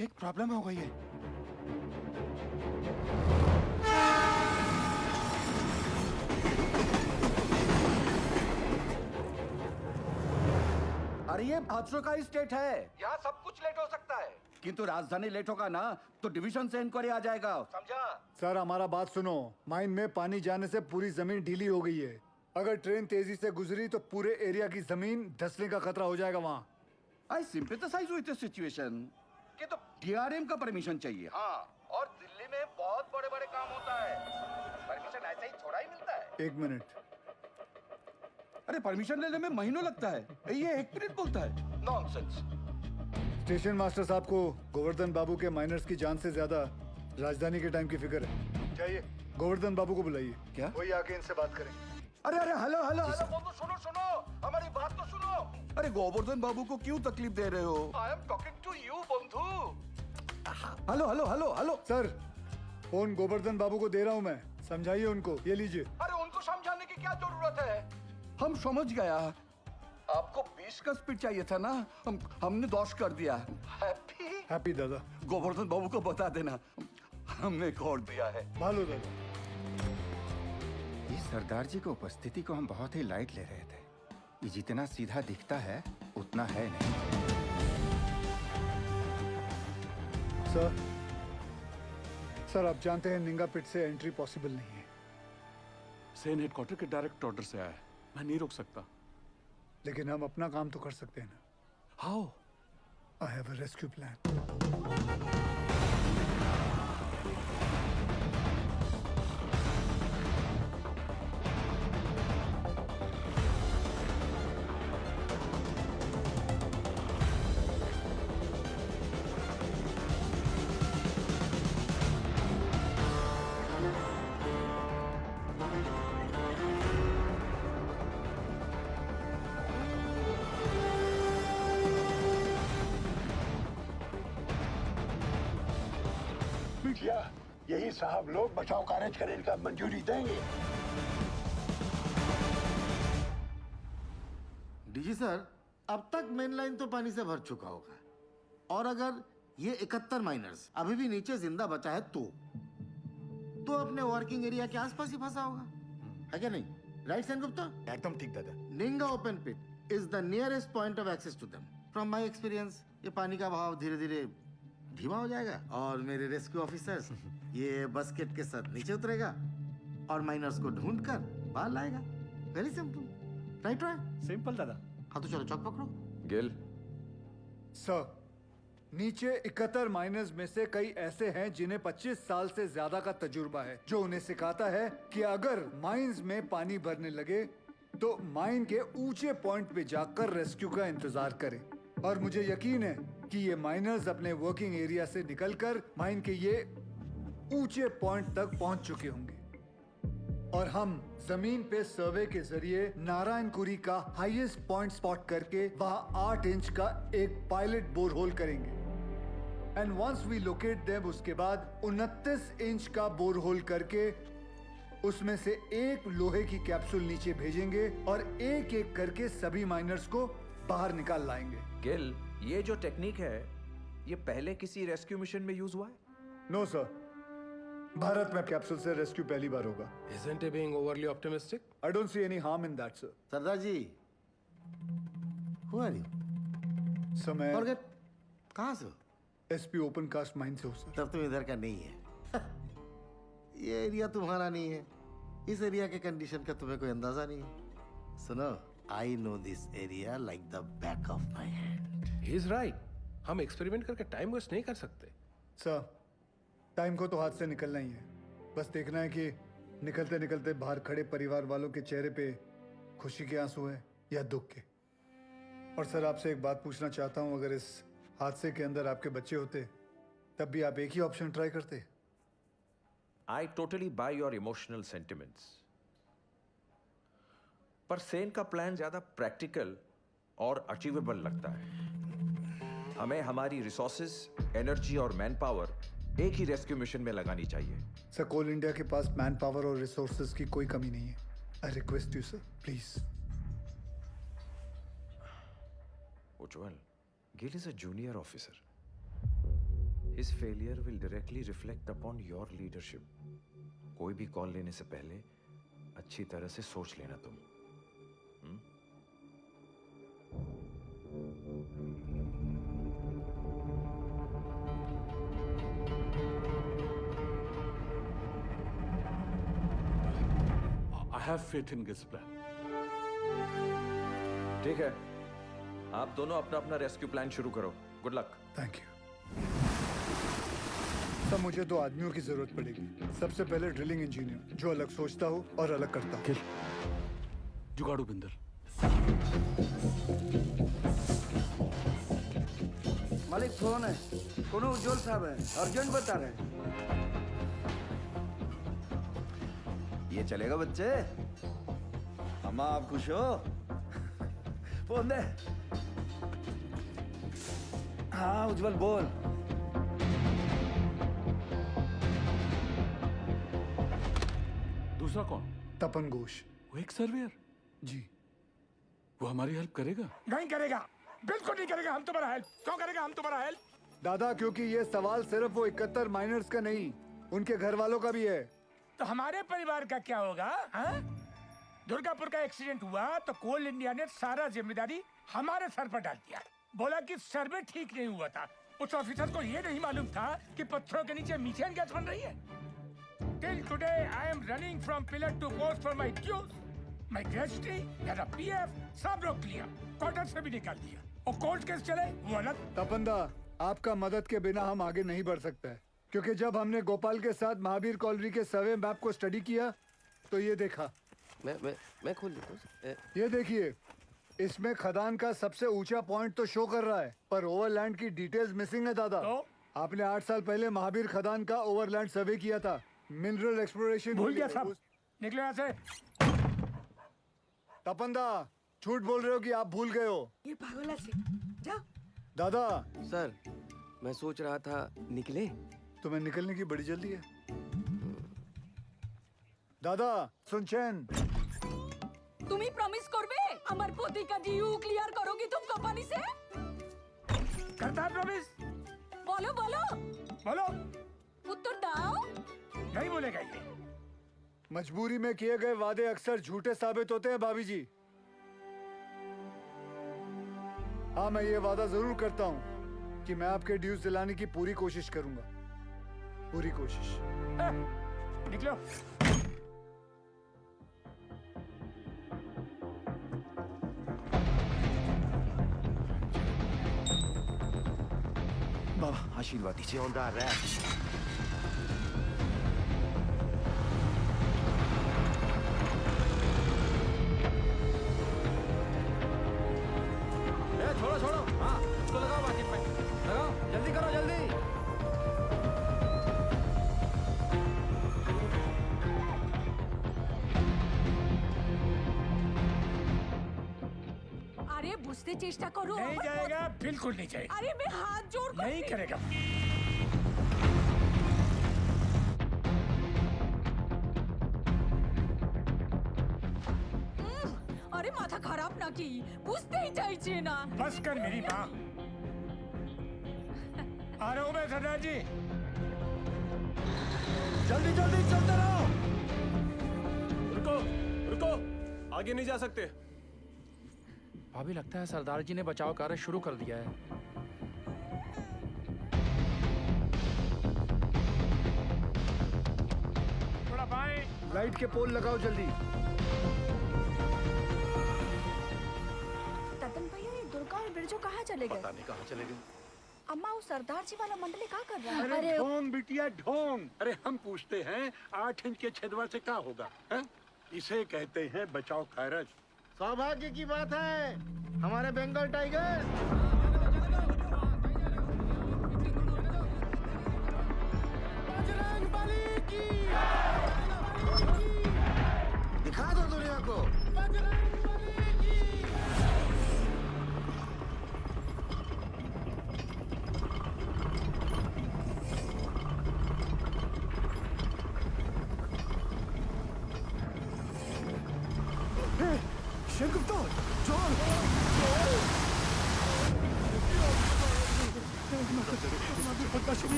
एक प्रॉब्लम हो गई है। अरे ये हादसों का स्टेट है, यहाँ सब कुछ लेट हो सकता है। किंतु राजधानी लेट होगा ना तो डिवीजन से इंक्वायरी आ जाएगा, समझा? सर हमारा बात सुनो, माइन में पानी जाने से पूरी जमीन ढीली हो गई है। अगर ट्रेन तेजी से गुजरी तो पूरे एरिया की जमीन धंसने का खतरा हो जाएगा वहाँ। आई सिंपैथाइज विद द सिचुएशन। कि तो डीआरएम का परमिशन चाहिए। हाँ, और दिल्ली में बहुत बड़े बड़े काम होता है, परमिशन ऐसे ही थोड़ा ही मिलता है। 1 मिनट। अरे परमिशन लेने में महीनों लगता है, ये 1 मिनट बोलता है। नॉनसेंस। स्टेशन मास्टर साहब को गोवर्धन बाबू के माइनर्स की जान से ज्यादा राजधानी के टाइम की फिक्र है। चाहिए गोवर्धन बाबू को बुलाइए। क्या? वही आके इनसे बात करेंगे। अरे अरे हेलो हेलो हेलो बोलो, सुनो सुनो, हमारी बात तो सुनो। अरे गोवर्धन बाबू को क्यों तकलीफ दे रहे हो? I am talking to you बंधु। Hello hello hello hello sir, phone Govardhan babu को दे रहा हूँ मैं, समझाइए उनको। ये लीजिए। अरे उनको समझाने की क्या जरूरत है, हम समझ गया। आपको 20 का स्पीड चाहिए था ना, हमने 10 कर दिया। हैप्पी दादा। गोवर्धन बाबू को बता देना हमने खोल दिया है। भालो दादा। इस सरदार जी की उपस्थिति को हम बहुत ही लाइट ले रहे थे। ये जितना सीधा दिखता है उतना है नहीं। सर आप जानते हैं निंगा पिट से एंट्री पॉसिबल नहीं है। सेन हेडक्वार्टर के डायरेक्ट ऑर्डर से आया है, मैं नहीं रोक सकता। लेकिन हम अपना काम तो कर सकते हैं ना। How? I have a rescue plan. यही साहब लोग बचाव कार्य करने का मंजूरी देंगे। डीजी सर, अब तक मेन लाइन तो पानी से भर चुका होगा, और अगर ये 71 माइनर्स अभी भी नीचे जिंदा बचा है तो अपने वर्किंग एरिया के आसपास ही फंसा होगा, है क्या नहीं? राइट सेन गुप्ता? एकदम ठीक दादा। Ningha open pit is the nearest point of access to them. From my experience ये पानी का बहाव धीरे धीरे धीमा हो जाएगा और मेरे रेस्क्यू ऑफिसर्स ये बस्केट के साथ नीचे उतरेगा और माइनर्स को ढूंढ कर बाहर लाएगा। Very simple, right? सिंपल दादा। हाँ तो चलो चौक पकड़ो। गिल सर, नीचे 71 माइनर्स में से कई ऐसे हैं जिन्हें 25 साल से ज्यादा का तजुर्बा है, जो उन्हें सिखाता है कि अगर माइंस में पानी भरने लगे तो माइन के ऊंचे पॉइंट पे जाकर रेस्क्यू का इंतजार करें। और मुझे यकीन है कि ये माइनर्स अपने वर्किंग एरिया से निकलकर माइन के ये ऊंचे पॉइंट तक पहुंच चुके होंगे और हम जमीन पे सर्वे के जरिए नारायणकुरी का हाईएस्ट पॉइंट स्पॉट करके वहां 8 इंच का एक पायलट बोरहोल करेंगे। And once we locate them, उसके बाद 29 इंच का बोरहोल करके उसमें से एक लोहे की कैप्सूल नीचे भेजेंगे और एक एक करके सभी माइनर्स को बाहर निकाल लाएंगे। गिल, ये जो टेक्निक है ये पहले किसी रेस्क्यू मिशन में यूज हुआ है? नो सर, भारत में कैप्सूल से रेस्क्यू पहली बार होगा। Isn't he being overly optimistic? I don't see any harm in that, sir. Sardar ji, who are you? Sir मैं Forget, कहाँ से हो? एसपी ओपन कास्ट माइन से हूँ सर। तब तुम इधर का नहीं है। ये एरिया तुम्हारा नहीं है। इस एरिया के कंडीशन का तुम्हें कोई अंदाजा नहीं है। सुनो, I know this area like the back of my hand. He is right. हम एक्सपेरिमेंट करके टाइम वेस्ट नहीं कर सकते। सर, टाइम को तो हाथ से निकलना ही है। बस देखना है कि निकलते निकलते बाहर खड़े परिवार वालों के चेहरे पे खुशी के आंसू है या दुख के। और सर, आपसे एक बात पूछना चाहता हूँ, अगर इस हादसे के अंदर आपके बच्चे होते तब भी आप एक ही ऑप्शन ट्राई करते? I totally by your emotional sentiments, पर सेन का प्लान ज्यादा प्रैक्टिकल और अचीवेबल लगता है। हमें हमारी रिसोर्सेज, एनर्जी और मैन पावर एक ही रेस्क्यू मिशन में लगानी चाहिए। सर, कोल इंडिया के पास मैन पावर और रिसोर्सेज की कोई कमी नहीं है। I request you sir, please. Ujjwal, Gill is a junior officer. His failure will directly reflect upon your leadership. कोई भी कॉल लेने से पहले अच्छी तरह से सोच लेना तुम। I have faith in Gil's plan. ठीक है, आप दोनों अपना अपना रेस्क्यू प्लान शुरू करो। Good luck. Thank you sir. मुझे 2 आदमियों की जरूरत पड़ेगी। सबसे पहले ड्रिलिंग इंजीनियर, जो अलग सोचता हो और अलग करता हो। जुगाड़ू बिंदर। मालिक फोन है, कोनो उज्जवल साहब है, अर्जेंट बता रहे हैं। ये चलेगा बच्चे? अम्मा आप खुश हो? फोन दे। हाँ उज्जवल बोल। दूसरा कौन? तपन घोष। वो एक सर्वेयर? जी। वो हमारी हेल्प करेगा? नहीं करेगा, बिल्कुल नहीं करेगा। हम तुम्हारा हेल्प क्यों करेगा? हम तुम्हारा हेल्प दादा, क्योंकि ये सवाल सिर्फ वो 71 माइनर्स का नहीं, उनके घर वालों का भी है। तो हमारे परिवार का क्या होगा? हाँ? दुर्गापुर का एक्सीडेंट हुआ तो कोल इंडिया ने सारा जिम्मेदारी हमारे सर पर डाल दिया। बोला कि सर्वे ठीक नहीं हुआ था। उस ऑफिसर को ये नहीं मालूम था कि पत्थरों के नीचे मीथेन गैस बन रही है। Till today, I am running from pillar to post for my dues. My gratuity, मेरा PF, सब रोक लिया, क्वार्टर से भी निकाल दिया। और कोर्ट केस चले, वो अलग। तपंदा, आपका मदद के बिना हम आगे नहीं बढ़ सकते हैं, क्योंकि जब हमने गोपाल के साथ महावीर कॉलोनी के सर्वे मैप को स्टडी किया, तो ये देखा। मैं खोल देता हूँ। ये देखिए, इसमें खदान का सबसे ऊंचा पॉइंट तो शो कर रहा है, पर ओवरलैंड की डिटेल्स मिसिंग है दादा। आपने 8 साल पहले महावीर खदान का ओवरलैंड सर्वे किया था, मिनरल एक्सप्लोरेशन भूल गया साहब। निकलो यहाँ से। तपंदा, झूठ बोल रहे हो कि आप भूल गए हो? ये पागल से जा। दादा सर, मैं सोच रहा था निकले। तुम्हें निकलने की बड़ी जल्दी है। दादा सुनचैन, তুমি প্রমিস করবে আমার পতিকা ডিউ ক্লিয়ার করোगी तुम कंपनी से? करता है प्रॉमिस। बोलो बोलो बोलो। उत्तर दाओ। नहीं बोलेगा ये। मजबूरी में किए गए वादे अक्सर झूठे साबित होते हैं भाभी जी। हाँ, मैं ये वादा जरूर करता हूँ कि मैं आपके ड्यूज दिलाने की पूरी कोशिश करूंगा, पूरी कोशिश। निकलो। बाबा आशीर्वाद दीजिए। छोड़ो छोड़ो, हाँ इसको लगाओ बाकी पे, लगाओ जल्दी करो जल्दी। अरे बुझते चेष्टा करो। नहीं जाएगा, बिल्कुल नहीं जाएगा। अरे मैं हाथ जोड़ कर नहीं करेगा। अरे माथा खराब ना की, बुझते ही चाहिए ना। बस कर मेरी माँ। आ रहा हूँ मैं सरदार जी। जल्दी जल्दी चलते रहो। रुको रुको, आगे नहीं जा सकते। अभी लगता है सरदार जी ने बचाव कार्य शुरू कर दिया है। थोड़ा बाएं। लाइट के पोल लगाओ जल्दी। ततन भैया, ये दुर्गा और बिरजू कहाँ चले गए? पता नहीं कहाँ चले गए। अम्मा, वो सरदार जी वाला मंडली क्या कर रहा है? अरे ढोंग बिटिया ढोंग। अरे हम पूछते हैं 8 इंच के छेदवा से क्या होगा, है? इसे कहते हैं बचाव कार्य। सौभाग्य की बात है, हमारे बंगाल टाइगर। दिखा दो दुनिया को। शेखुफ्तार, जॉन,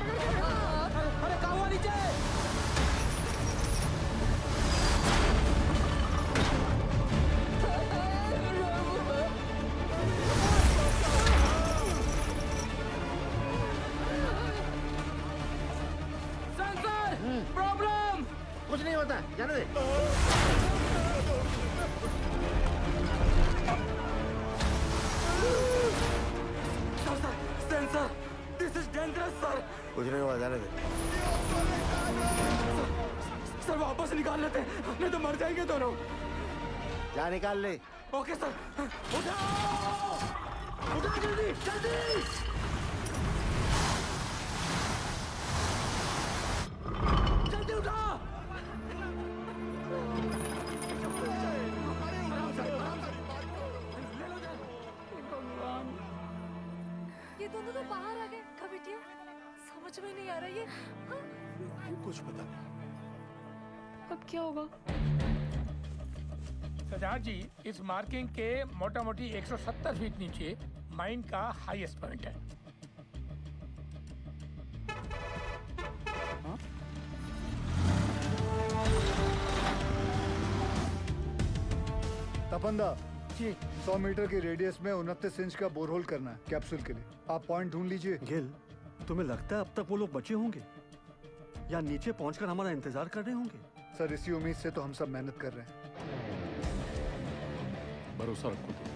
अरे कहाँ हुआ नीचे? प्रॉब्लम कुछ नहीं होता, जाने दे। Sen sir, this is dangerous sir. कुछ नहीं हुआ, जाने दे। सर वापस निकाल लेते हैं, नहीं तो मर जाएंगे दोनों। जा निकाल ले। Okay sir. उठाओ, उठाओ जल्दी जल्दी। जल्दी उठा। ये दोनों तो बाहर आ गए। कबिटिया, समझ में नहीं आ रहा ये। कुछ पता नहीं। अब क्या होगा? सरदार जी, इस मार्किंग के मोटा मोटी 170 फीट नीचे माइन का हाईएस्ट पॉइंट है। तपंदा जी 100 मीटर की रेडियस में 29 इंच का बोरहोल करना है कैप्सूल के लिए। आप पॉइंट ढूंढ लीजिए। गिल, तुम्हें लगता है अब तक वो लोग बचे होंगे या नीचे पहुंचकर हमारा इंतजार कर रहे होंगे? सर इसी उम्मीद से तो हम सब मेहनत कर रहे हैं। भरोसा रखो तुम।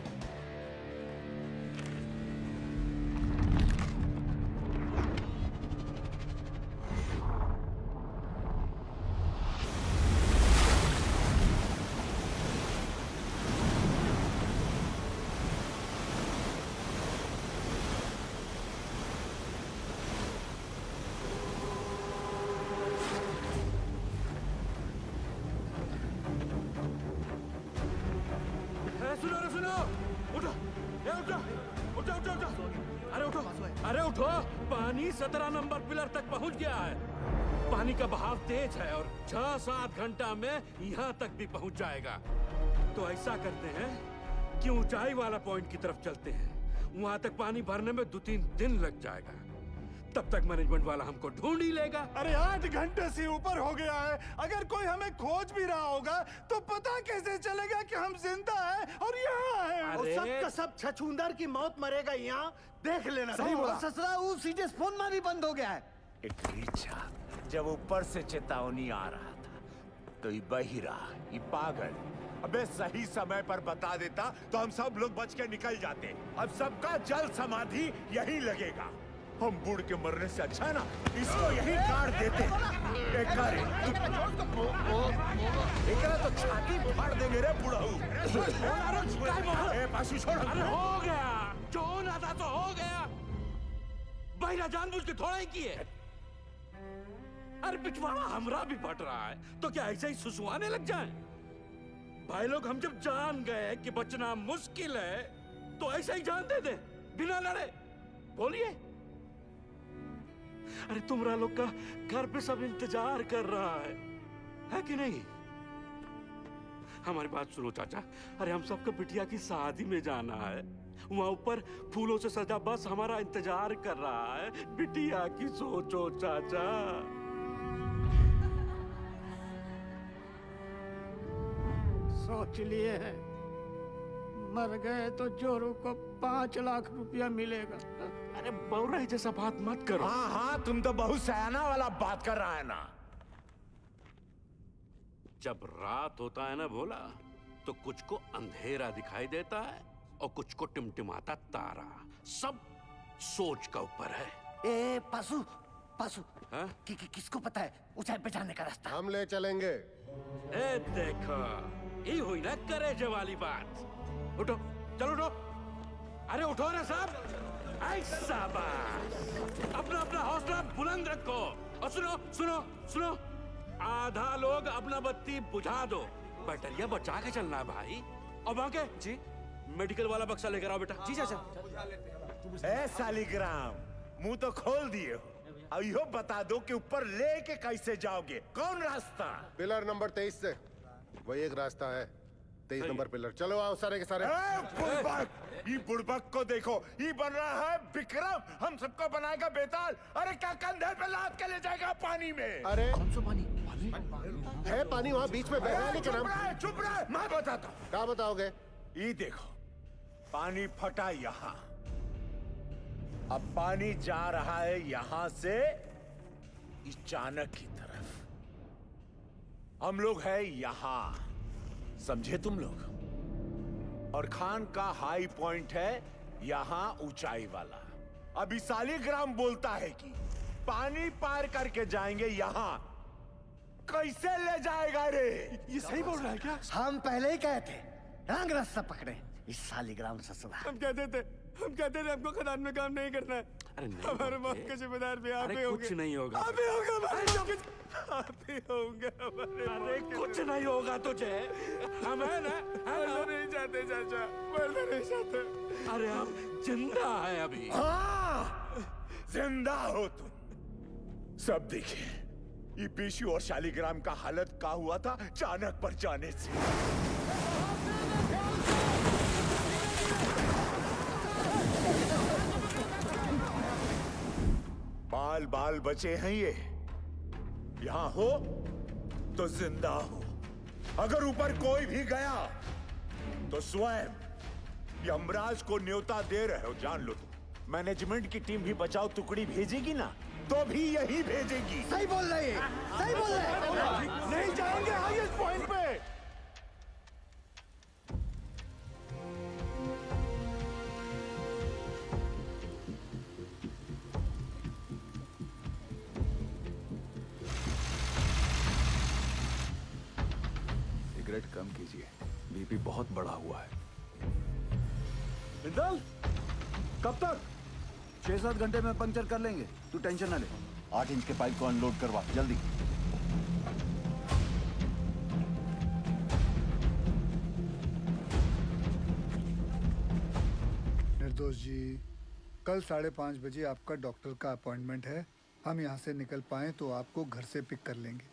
सुनो उठो, उठो उठो उठो उठो, अरे उठो, अरे उठो। पानी 17 नंबर पिलर तक पहुंच गया है। पानी का बहाव तेज है और 6-7 घंटा में यहाँ तक भी पहुंच जाएगा। तो ऐसा करते हैं कि ऊंचाई वाला पॉइंट की तरफ चलते हैं। वहां तक पानी भरने में 2-3 दिन लग जाएगा। तब तक मैनेजमेंट वाला हमको ढूंढ ही लेगा। अरे 8 घंटे से ऊपर हो गया है। अगर कोई हमें खोज भी रहा होगा तो पता कैसे चलेगा कि हम जिंदा हैं और यहाँ हैं? अरे सब का सब छछूंदर की मौत मरेगा यहाँ, देख लेना। सही बोला ससुरा, वो सीधे फोन मारी बंद हो गया है। इट्रीचा, जब ऊपर से चेतावनी आ रहा था तो ये बहिरा, ये पागल अबे सही समय पर बता देता तो हम सब लोग बच के निकल जाते। अब सबका जल समाधि यही लगेगा। हम बूढ़ के मरने से अच्छा है ना इसको यही काट देते। एकरा तो छाती फाड़ देंगे रे बुढ़ाऊ। पासू छोड़। अरे हो गया, जो होना था तो हो गया। बहिरा जानबूझ के थोड़ा ही किए। अरे पिछवाड़ा हमरा भी फट रहा है तो क्या ऐसे ही सुसुआने लग जाएं? भाई लोग हम जब जान गए कि बचना मुश्किल है तो ऐसे ही जान दे दे बिना लड़े। बोलिए। अरे तुमरा लोग का घर पे सब इंतजार कर रहा है कि नहीं? हमारी बात सुनो चाचा। अरे हम सबको बिटिया की शादी में जाना है। वहां ऊपर फूलों से सजा बस हमारा इंतजार कर रहा है। बिटिया की सोचो चाचा। सोच लिए हैं, मर गए तो जोरू को 5 लाख रुपया मिलेगा। अरे बौरा जैसा बात मत करो। हाँ हाँ, तुम तो बहुत सयाना वाला बात कर रहा है ना। जब रात होता है ना भोला, तो कुछ को अंधेरा दिखाई देता है और कुछ को टिमटिमाता तारा। सब सोच का ऊपर है। ए पासू, पासू हाँ? किसको पता है ऊंचाई पे जाने का रास्ता? हम ले चलेंगे। ए देखो, ये हुई ना करेजे वाली बात। उठो, चलो उठो। अरे उठो ना साहब। ऐसा बात। अपना अपना हौसला बुलंद रखो। और सुनो सुनो सुनो, आधा लोग अपना बत्ती बुझा दो। बैटरिया बचा के चलना है भाई। और बाके जी मेडिकल वाला बक्सा लेकर आओ बेटा। जी चाचा। ए सालीग्राम, मुंह तो खोल दिए हो। अब यो बता दो कि ऊपर लेके कैसे जाओगे? कौन रास्ता? पिलर नंबर 23 से वही एक रास्ता है। 23 नंबर पिलर। चलो आओ सारे के सारे। ये बुड़बक को देखो, ये बन रहा है विक्रम। हम सबको बनाएगा बेताल। अरे क्या कंधे पे लाद के ले जाएगा पानी में? अरे कौन सा पानी? है पानी वहाँ बीच में बह रहा है। लेकिन हम चुप रहे, मैं बताता हूँ। क्या बताओगे? ये देखो, पानी फटा यहाँ। अब पानी जा रहा है यहाँ से इस चाणक की तरफ। हम लोग है यहाँ, समझे तुम लोग? और खान का हाई पॉइंट है यहाँ ऊंचाई वाला। अभी सालीग्राम बोलता है कि पानी पार करके जाएंगे यहाँ। कैसे ले जाएगा रे? ये सही बोल रहा है क्या? हम पहले ही कहे थे, रंग रास्ता पकड़े इस सालीग्राम ससुरा। हम कहते थे हमको खदान में काम नहीं करना है। अरे नहीं हमारे मौत के जिम्मेदार भी आप ही होंगे। कुछ नहीं होगा। आप ही होंगे हमारे मौत के। आप ही होंगे हमारे। अरे कुछ नहीं होगा तुझे। हम है ना? मरना नहीं चाहते चाचा, मरना नहीं चाहते। अरे हम जिंदा है अभी। हाँ, जिंदा हो तुम। सब देखिए, ये पीशू और शालीग्राम का हालत क्या हुआ था चाणक पर जाने से। बाल बाल बचे हैं ये। यहाँ हो तो जिंदा हो। अगर ऊपर कोई भी गया तो स्वयं यमराज को न्योता दे रहे हो, जान लो तुम। मैनेजमेंट की टीम भी बचाओ टुकड़ी भेजेगी ना, तो भी यही भेजेगी। सही बोल रहे हैं, सही बोल रहे हैं। नहीं जाएंगे हाईएस्ट पॉइंट पे। सिगरेट कम कीजिए, बीपी बहुत बढ़ा हुआ है। बिंदल, कब तक? 6-7 घंटे में पंक्चर कर लेंगे, तू टेंशन ना ले। 8 इंच के पाइप को अनलोड करवा जल्दी। निर्दोष जी, कल 5:30 बजे आपका डॉक्टर का अपॉइंटमेंट है। हम यहाँ से निकल पाए तो आपको घर से पिक कर लेंगे,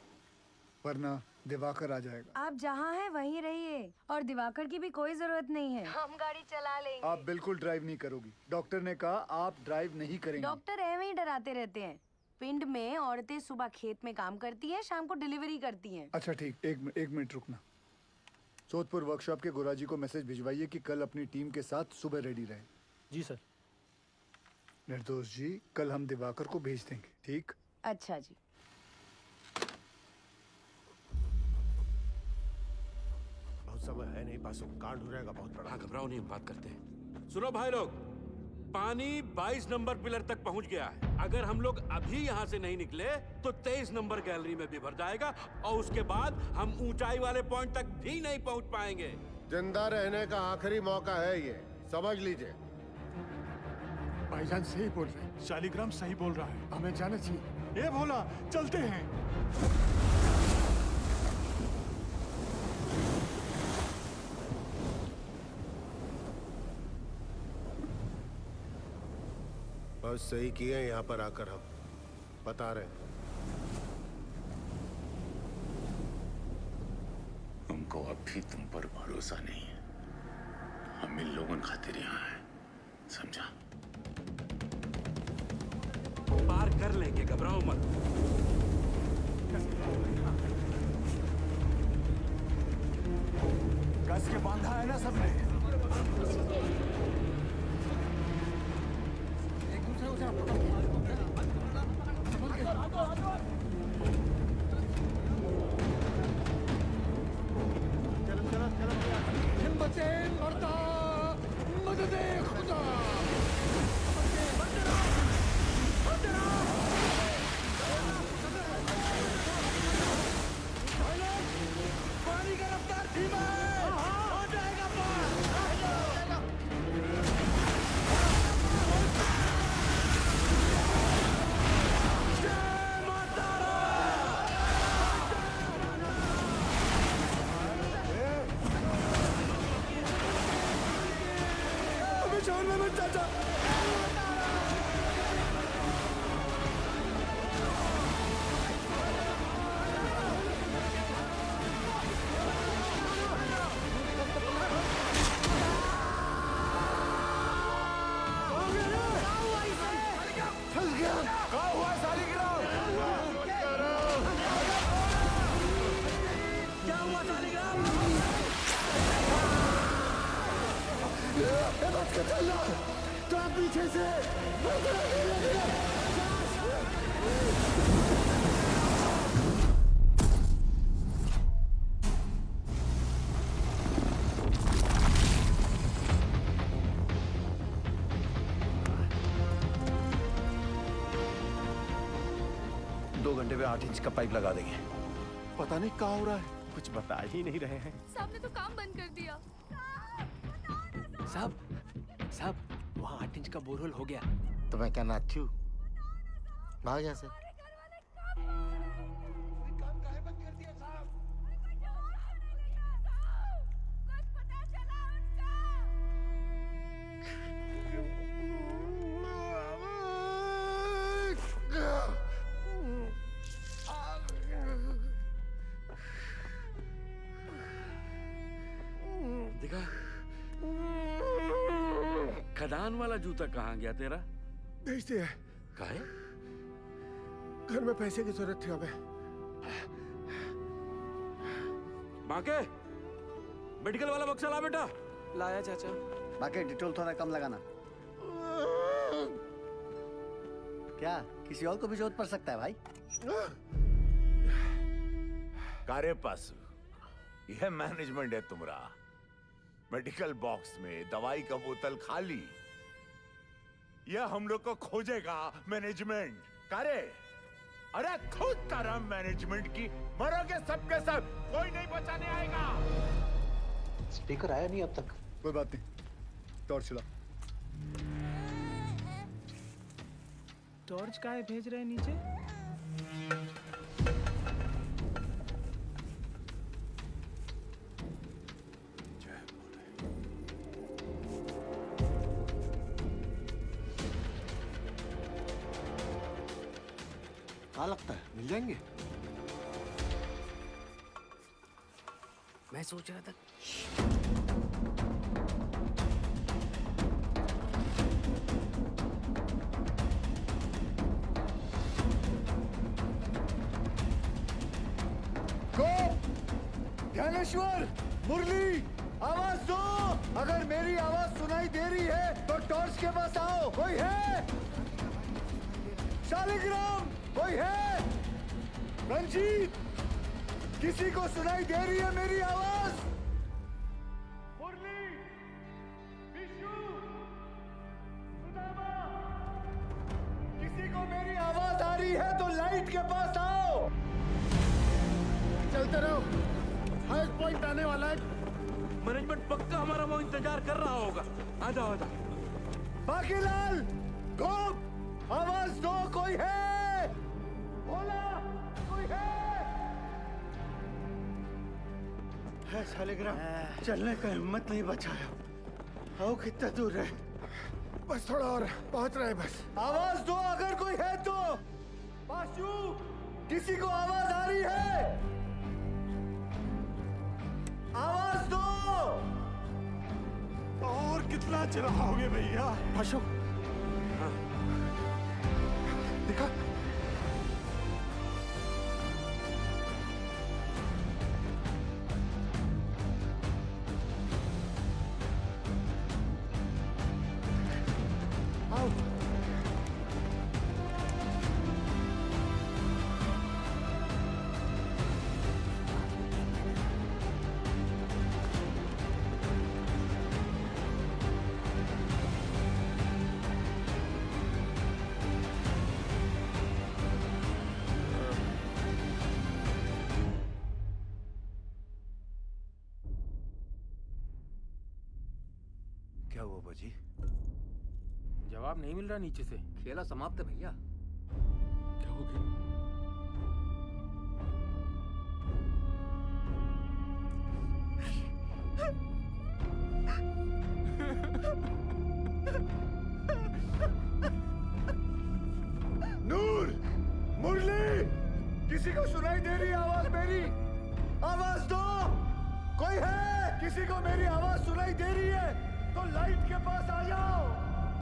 वरना दिवाकर आ जाएगा। आप जहाँ हैं वहीं रहिए और दिवाकर की भी कोई जरूरत नहीं है। हम गाड़ी चला लेंगे। आप बिल्कुल ड्राइव नहीं करोगी। डॉक्टर ने कहा आप ड्राइव नहीं करेंगे। डॉक्टर ऐਵੇਂ ही डराते रहते हैं। पिंड में औरतें सुबह खेत में काम करती हैं, शाम को डिलीवरी करती हैं। अच्छा ठीक, एक मिनट रुकना। सोदपुर वर्कशॉप के गोराजी को मैसेज भिजवाइए कि कल अपनी टीम के साथ सुबह रेडी रहे। जी सर। निर्दोष जी, कल हम दिवाकर को भेज देंगे, ठीक? अच्छा जी। बहुत समय है नहीं, पासों कांड हो जाएगा बहुत बड़ा। घबराओ नहीं, हम बात करते हैं। सुनो भाई लोग, पानी 22 नंबर पिलर तक पहुंच गया है। अगर हम लोग अभी यहाँ से नहीं निकले तो 23 नंबर गैलरी में भी भर जाएगा और उसके बाद हम ऊंचाई वाले पॉइंट तक भी नहीं पहुंच पाएंगे। जिंदा रहने का आखिरी मौका है ये, समझ लीजिए। भाईजान सही बोल रहे हैं, शालिग्राम सही बोल रहा है, हमें जाना चाहिए। ये भोला, चलते हैं। बस सही किए यहाँ पर आकर हम बता रहे हैं। हमको अब भी तुम पर भरोसा नहीं है। हम इन लोगों खातिर यहाँ हैं, समझा? पार कर लेंगे, घबराओ मत। कस के बांधा है ना सबने। एक दूसरे को हिम्मते मर्दा, मददे खुदा। पानी का रफ्तार धीमा है, हो जाएगा पार। जान में मत चाचा। तो आप पीछे से दो घंटे में 8 इंच का पाइप लगा देंगे। पता नहीं क्या हो रहा है, कुछ बता ही नहीं रहे हैं। साहब ने तो काम बंद कर दिया। साहब, वहाँ 8 इंच का बोरहोल हो गया। तो मैं क्या नाचू? भाग यहाँ से। देखा, खदान वाला जूता कहाँ गया तेरा? भेज दिया। काहे? घर में पैसे की जरूरत थी हमें। बाके, मेडिकल वाला बक्सा ला बेटा। लाया चाचा। बाकी डिटोल थोड़ा कम लगाना। क्या किसी और को भी जरूरत पड़ सकता है भाई? कारे पासु, यह मैनेजमेंट है तुम्हारा। मेडिकल बॉक्स में दवाई का बोतल खाली, यह हम लोग को खोजेगा मैनेजमेंट। कारे, अरे खुद तरह मैनेजमेंट की मरोगे सबके सब, कोई नहीं बचाने आएगा। स्पीकर आया नहीं अब तक। कोई बात नहीं, टॉर्च चला। टॉर्च काहे भेज रहे हैं नीचे? क्या लगता है मिल जाएंगे? मैं सोच रहा था ज्ञानेश्वर, मुरली, आवाज दो। अगर मेरी आवाज सुनाई दे रही है तो टॉर्च के पास आओ। कोई है? शालिग्राम, कोई है? रंजीत, किसी को सुनाई दे रही है मेरी आवाज? मुरली, विशु, सुदामा, किसी को मेरी आवाज आ रही है तो लाइट के पास आओ। चलते रहो, हाईएस्ट पॉइंट आने वाला है। मैनेजमेंट पक्का हमारा वो इंतजार कर रहा होगा। आ जाओ आ जाओ। बाकीलाल, गोप, आवाज दो। कोई है? भोला, कोई है शालिग्राम, चलने का हिम्मत नहीं बचाया। आओ कितना दूर है? बस थोड़ा और, पहुंच रहे बस। आवाज दो अगर कोई है तो। पाशु, किसी को आवाज आ रही है? आवाज दो। और कितना चिल्लाओगे भैया? पाशु, दिखा। आओ। क्या हुआ बाजी? जवाब नहीं मिल रहा नीचे से। खेला समाप्त है भैया। क्या हो गया? नूर, मुरली, किसी को सुनाई दे रही है आवाज मेरी? आवाज दो। कोई है? किसी को मेरी आवाज सुनाई दे रही है तो लाइट के पास आ जाओ।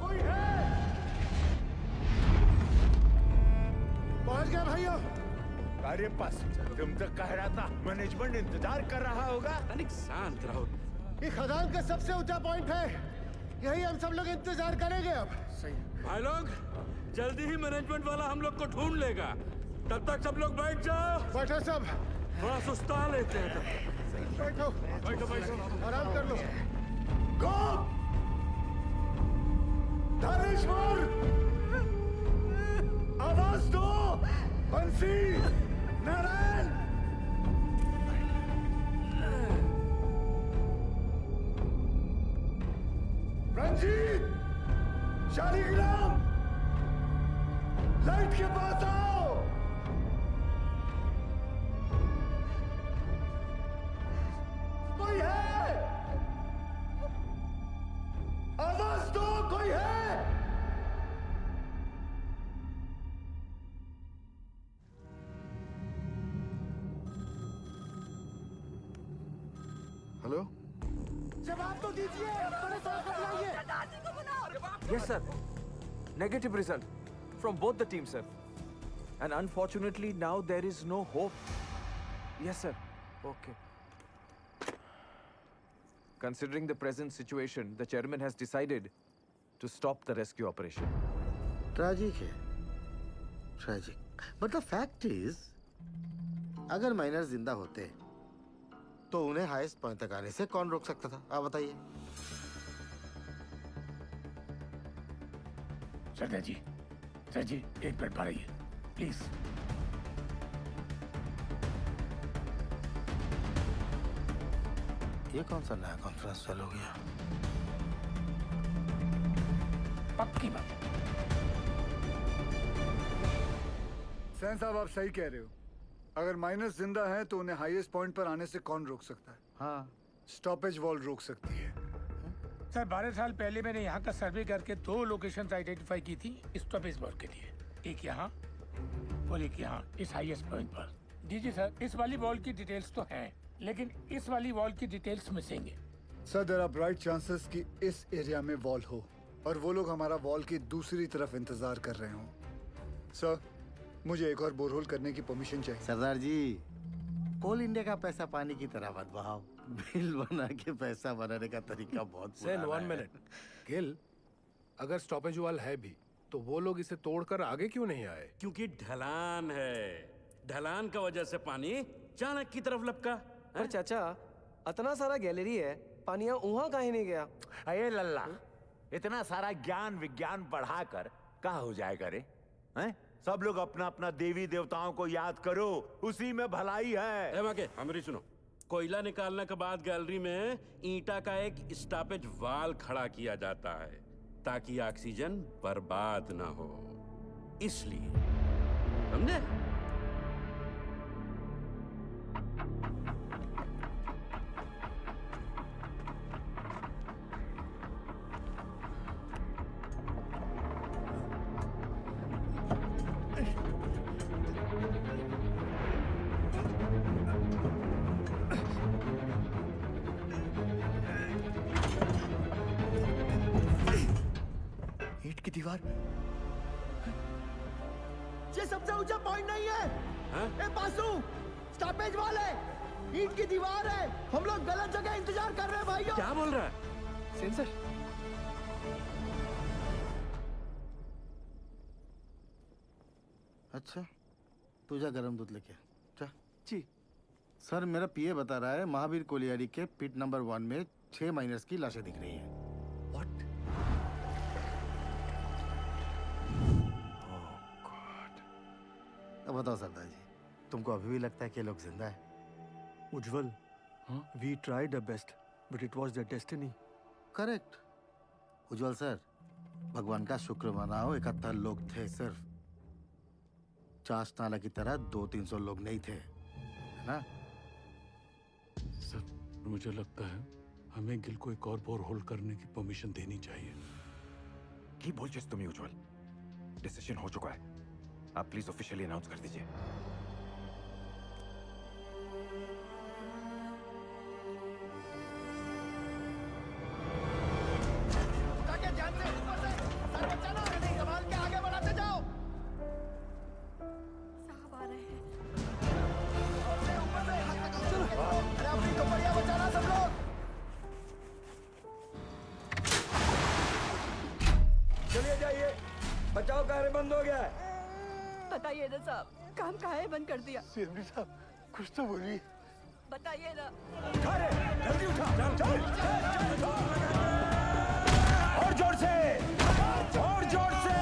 कोई है? पहुंच गया भाइयों। अरे पास, तुम तो कह रहा था मैनेजमेंट इंतजार कर रहा होगा। तनिक शांत रहो। ये खदान का सबसे ऊंचा पॉइंट है, यही हम सब लोग इंतजार करेंगे अब। सही भाई लोग, जल्दी ही मैनेजमेंट वाला हम लोग को ढूंढ लेगा। तब तक सब लोग बैठ जाओ। बैठो सब। थोड़ा सुस्ता लेते हैं तब। बैठो बैठो बैठो, आराम कर लो। गोप, धनेश्वर, आवाज दो। बंसी, नारायण, रंजीत, शालिग्राम, लाइट के पास आओ। कोई है? आवाज दो। कोई है? हेलो, जवाब तो दीजिए, बड़े साहब को बुलाइए। Yes, sir. Negative result from both the teams, sir. And unfortunately, now there is no hope. Yes, sir. Okay. Considering the present situation, the chairman has decided to stop the rescue operation. Tragic है, tragic. But the fact is, अगर miner जिंदा होते तो उन्हें highest point तक आने से कौन रोक सकता था? आप बताइए। सर जी, एक मिनट पढ़िए प्लीज। ये कौन सा नया कॉन्फ्रेंस चालू हो गया? पक्की बात। सैन साहब, आप सही कह रहे हो। अगर माइनस जिंदा है तो उन्हें हाईएस्ट पॉइंट पर आने से कौन रोक सकता है? हाँ, स्टॉपेज वॉल रोक सकती है। सर 12 साल पहले मैंने यहाँ का सर्वे करके 2 लोकेशंस आइडेंटिफाई की थी स्टॉपेज वॉल के लिए, एक यहाँ और एक यहाँ इस हाईएस्ट पॉइंट पर। जी सर, इस वाली वॉल की डिटेल्स तो हैं, लेकिन इस वाली वॉल की डिटेल्स मिसिंग है। Sir, there are bright chances कि इस एरिया में वॉल हो और वो लोग हमारा वॉल की दूसरी तरफ इंतजार कर रहे हों। सर, मुझे एक और बोरहोल करने की परमिशन चाहिए। सरदार जी, कोल इंडिया का पैसा पानी की तरह मत बहाओ। बिल बना के पैसा बनाने का तरीका बहुत सैन, 1 मिनट। गिल, अगर स्टॉपेज वॉल है भी तो वो लोग इसे तोड़कर आगे क्यों नहीं आए? क्योंकि ढलान है। ढलान का वजह से पानी चाणक की तरफ लपका। पर चाचा, इतना सारा गैलरी है, पानिया वहाँ काहे नहीं गया? अये लल्ला, इतना सारा ज्ञान विज्ञान बढ़ाकर कहाँ हो जाएगा रे? हैं? सब लोग अपना अपना देवी देवताओं को याद करो, उसी में भलाई है। हमारी सुनो, कोयला निकालने के बाद गैलरी में ईंटा का एक स्टॉपेज वाल खड़ा किया जाता है ताकि ऑक्सीजन बर्बाद ना हो, इसलिए। समझे? ईंट की दीवार, ये सबसे ऊंचा पॉइंट नहीं है। ए बासु, स्टॉपेज वाल है, ईंट की दीवार है। हम लोग गलत जगह इंतजार कर रहे हैं भाइयों। क्या बोल रहा है? सेंसर। अच्छा, तू जा गरम दूध लेके जा। जी सर, मेरा पीए बता रहा है महावीर कोलियारी के पिट नंबर 1 में 6 माइनर्स की लाशें दिख रही हैं। अब बताओ सरदार जी, तुमको अभी भी लगता है कि ये लोग जिंदा है? Ujjwal, we tried our best but it was their destiny. Correct Ujjwal sir, भगवान का शुक्र मनाओ 71 लोग थे सिर्फ। चाश नाला की तरह 200-300 लोग नहीं थे, है ना? सर, मुझे लगता है हमें गिल को एक और बोरहोल करने की परमिशन देनी चाहिए। की बोल जिस तुम्हें उज्जवल, डिसीजन हो चुका है। आप प्लीज ऑफिशियली अनाउंस कर दीजिए। ध्यान से, ऊपर से, सर बचाना, संभाल के आगे बढ़ाते जाओ। साहब आ रहे हैं। ऊपर से, अरे अपनी कपड़ियां बचाना सब लोग। चलिए जाइए, बचाव कार्य बंद हो गया है। बताइए ना साहब, काम काहे बंद कर दिया? सीएमडी साहब, कुछ तो बोलिए। बताइए ना। जल्दी उठा, चल। और जोर से, और जोर से।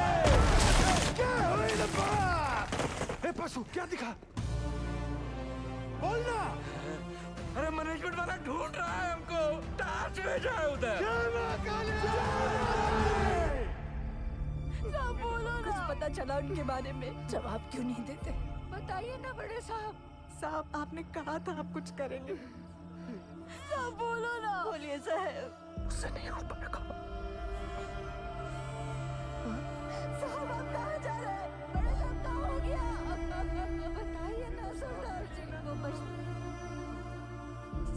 क्या हुई लपा? ए पशु, क्या दिखा? बोलना। अरे मैनेजमेंट वाला ढूंढ रहा है हमको। टार्च भेजा है उधर। साहब बोलो ना। कुछ पता चला उनके बारे में? जवाब क्यों नहीं देते? बताइए ना बड़े साहब। साहब, आपने कहा था आप कुछ करेंगे। साहब बोलो ना। बोलिए साहब। उससे नहीं हो पाएगा। साहब, आप कहाँ जा रहे हैं? बड़े साहब, क्या हो गया? बताइए ना सरदार जी को। बस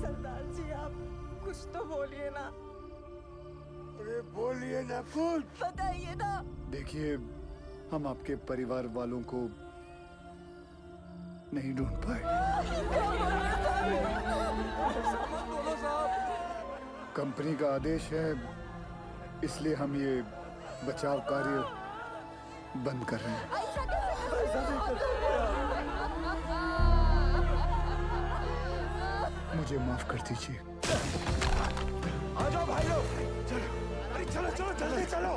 सरदार जी, आप कुछ तो बोलिए ना। अरे बोलिए ना कुछ। बताइए ना। देखिए, हम आपके परिवार वालों को नहीं ढूंढ पाए। कंपनी का आदेश है, इसलिए हम ये बचाव कार्य बंद कर रहे हैं। मुझे माफ कर दीजिए। आ जाओ भाई लोग, चलो, अरे चलो चलो जल्दी चलो,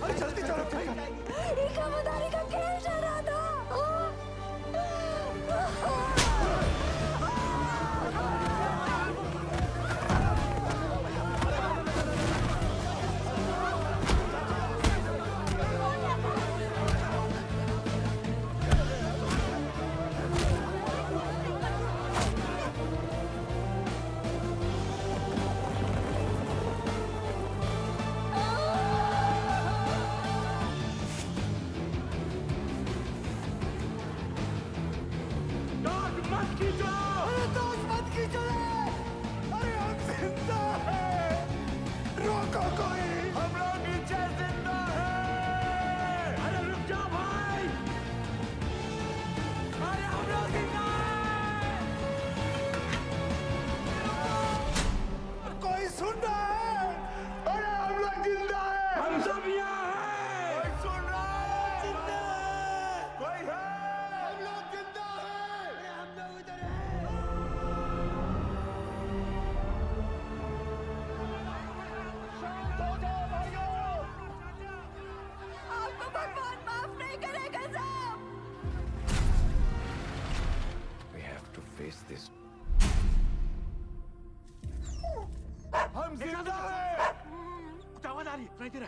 अरे जल्दी चलो भाई। इकामदारी का खेल चल रहा था। हम जिंदा हैं। आवाज आ रही है, इधर आ।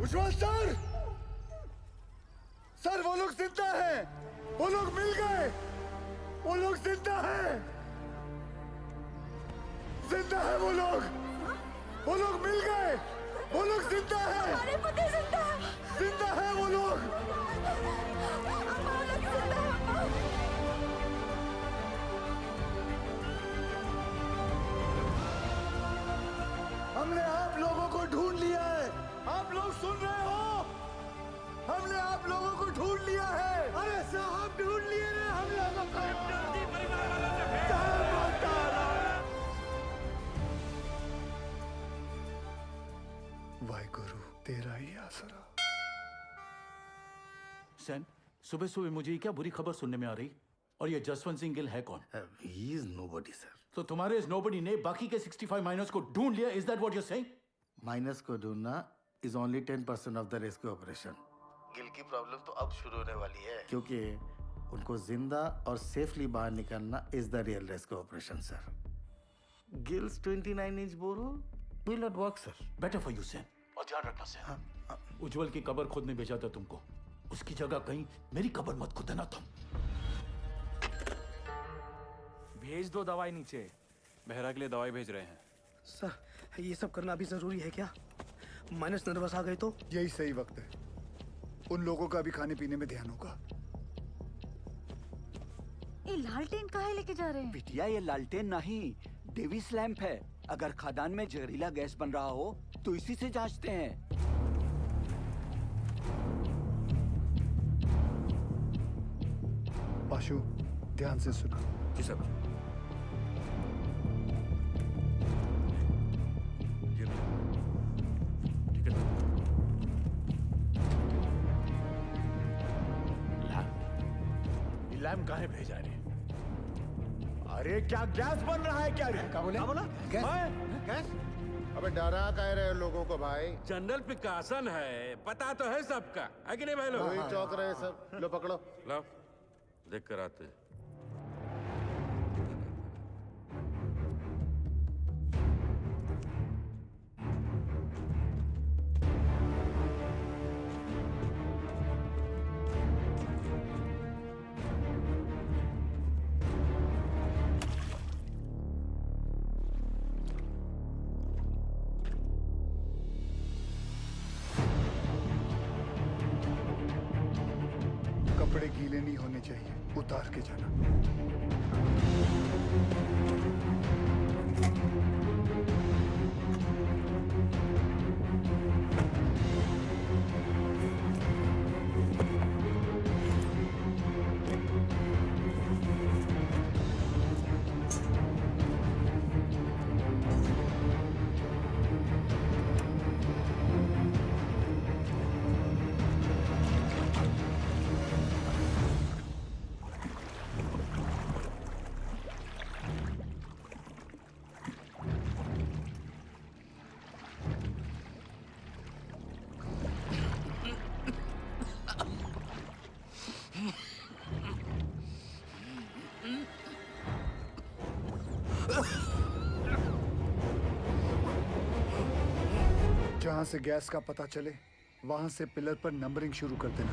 उज्जवल सर, सर वो लोग जिंदा हैं, वो लोग मिल गए, वो लोग जिंदा हैं, जिंदा है वो लोग मिल गए, वो लोग जिंदा हैं, हमारे पति जिंदा है, जिंदा है वो लोग। हमने आप लोगों को ढूंढ लिया है, आप लोग सुन रहे हो? हमने आप लोगों को ढूंढ लिया है। अरे साहब ढूंढ लिए रे हम लोगों को। वाहिगुरु तेरा ही आसरा। सैन, सुबह सुबह मुझे क्या बुरी खबर सुनने में आ रही? और ये जसवंत सिंह गिल है कौन? He is nobody, sir. तो तुम्हारे इस नोबडी ने बाकी के 65 माइनर्स को ढूंढ लिया, is that what you are saying? Miners को ढूंढना is only 10% of the rescue operation. Gill की प्रॉब्लम तो अब शुरू होने वाली है, क्योंकि उनको जिंदा और सेफली बाहर निकालना is the real rescue operation, sir. Gil's 29-inch borehole will not work, sir. Better for you son, और ध्यान रखना सैन। उज्जवल की कब्र खुद ने भेजा था तुमको, उसकी जगह कहीं मेरी कब्र मत खुदना तुम। भेज दो दवाई नीचे। बहरा के लिए दवाई भेज रहे हैं। सर ये सब करना अभी जरूरी है क्या? माइनस नर्वस आ गए तो? यही सही वक्त है, उन लोगों का भी खाने पीने में ध्यान होगा। ये लालटेन काहे लेके जा रहे हैं? बिटिया ये लालटेन नहीं, डेविस लैंप है। अगर खदान में जहरीला गैस बन रहा हो तो इसी से जांचते हैं। पाशु ध्यान से सुना। जी सर। लैम्प काहे भेजा रे? अरे क्या गैस बन रहा है क्या रे? क्या बोला? गैस? अबे डरा कह रहे लोगों को भाई? जनरल पिकासन है, पता तो है सबका, है कि नहीं भाई लोग? वही चौक रहे सब। लो पकड़ो। लो देख कर आते। चाहिए, उतार के जाना। जहां से गैस का पता चले वहां से पिलर पर नंबरिंग शुरू कर देना।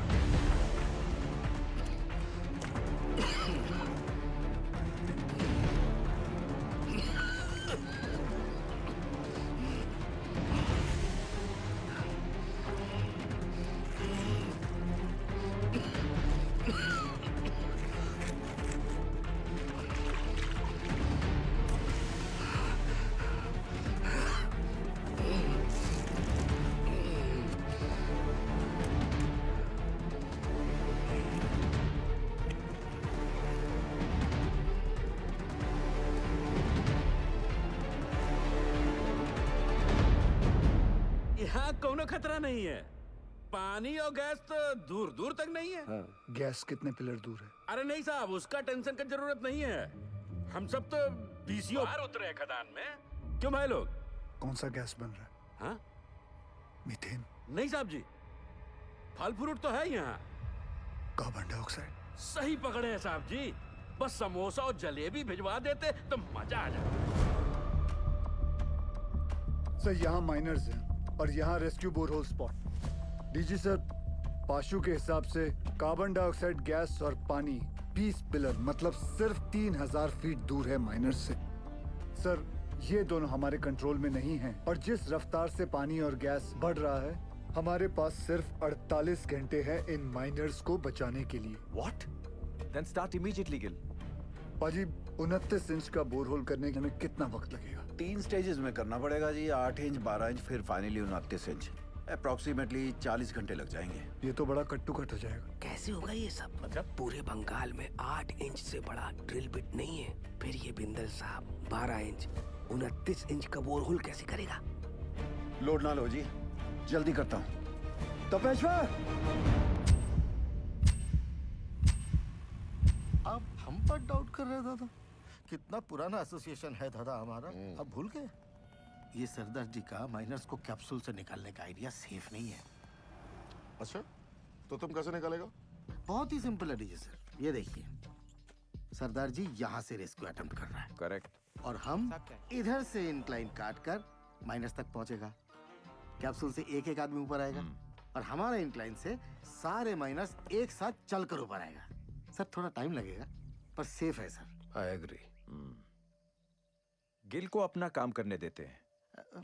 यहाँ कोनो खतरा नहीं है। पानी और गैस तो दूर दूर तक नहीं है। गैस कितने पिलर दूर है? अरे नहीं साहब, उसका टेंशन की जरूरत नहीं है। हम सब तो बीसीओ बाहर उतरे हैं खदान में। क्यों भाई लोग? कौन सा गैस बन रहा है? हाँ? मीथेन? नहीं साहब जी, फल फ्रूट तो है यहाँ। Carbon dioxide? सही पकड़े हैं साहब जी। बस समोसा और जलेबी भिजवा देते तो मजा आ जाता। सर यहाँ माइनर्स हैं और यहाँ rescue borehole spot. DG sir, पाशु के हिसाब से कार्बन डाइऑक्साइड गैस और पानी 20 पिलर मतलब सिर्फ 3000 फीट दूर है माइनर्स से। सर ये दोनों हमारे कंट्रोल में नहीं हैं और जिस रफ्तार से पानी और गैस बढ़ रहा है, हमारे पास सिर्फ 48 घंटे हैं इन माइनर्स को बचाने के लिए। What? Then start immediately, Gil. पाजी 29 इंच का बोरहोल करने में कितना वक्त लगेगा? 3 स्टेजेस में करना पड़ेगा जी, 8 इंच, 12 इंच, फिर फाइनली 29 इंच। अप्रोक्सीमेटली 40 घंटे लग जाएंगे। ये तो बड़ा कट्टू कट हो जाएगा। कैसे होगा ये सब? मतलब पूरे बंगाल में 8 इंच से बड़ा ड्रिल बिट नहीं है। फिर ये बिंदल साहब 12 इंच 29 इंच का बोरहोल कैसे करेगा? लोड ना लो जी, जल्दी करता हूँ। तपेश्वर! आप हम पर डाउट कर रहे हैं दादा? कितना पुराना एसोसिएशन है दादा हमारा, अब भूल गए? ये सरदार जी का माइनर्स को कैप्सूल से निकालने का आइडिया सेफ नहीं है। अच्छा, तो तुम कैसे निकालेगा? बहुत ही सिंपल है डीजे सर, ये देखिए। सरदार जी यहाँ से रेस्क्यू अटेम्प्ट कर रहा है। करेक्ट। और हम इधर से इंक्लाइन काट कर माइनस तक पहुंचेगा। कैप्सूल से एक एक आदमी ऊपर आएगा और हमारा इंक्लाइन से सारे माइनस एक साथ चलकर ऊपर आएगा। सर थोड़ा टाइम लगेगा पर सेफ है सर। I agree. गिल को अपना काम करने देते हैं।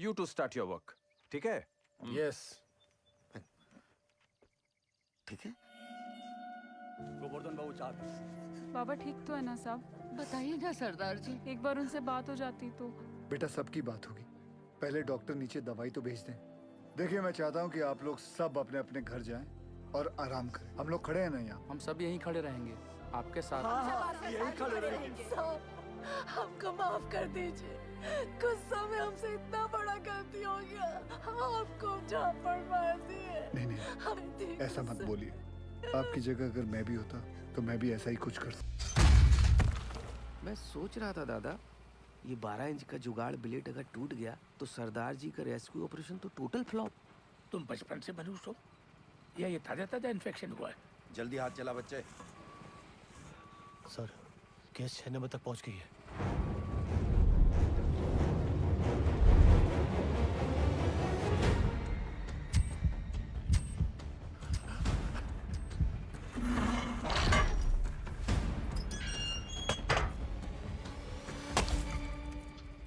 You to start your work. ठीक है? Yes. ठीक है। गोवर्धन बाबू 4 बाबा ठीक तो है ना साहब? बताइए ना सरदार जी, एक बार उनसे बात हो जाती तो। बेटा सबकी बात होगी, पहले डॉक्टर नीचे दवाई तो भेज दें। देखिए मैं चाहता हूँ कि आप लोग सब अपने अपने घर जाएं और आराम करें। हम लोग खड़े हैं ना यहाँ? हम सब यहीं खड़े रहेंगे आपके साथ। हाँ, यहीं खड़े रहेंगे। हमको माफ कर दीजिए, गुस्सा में हमसे इतना बड़ा गलती हो गया, आपको झापड़ मार दिए। नहीं ऐसा मत बोलिए। आपकी जगह अगर मैं भी होता तो मैं भी ऐसा ही कुछ करता। मैं सोच रहा था दादा, ये 12 इंच का जुगाड़ ब्लेड अगर टूट गया तो सरदार जी का रेस्क्यू ऑपरेशन तो टोटल फ्लॉप। तुम बचपन से मनुष्य हो या ये ताजा ताजा इन्फेक्शन हुआ है? जल्दी हाथ चला बच्चे। सर केस 6 नंबर तक पहुंच गई है।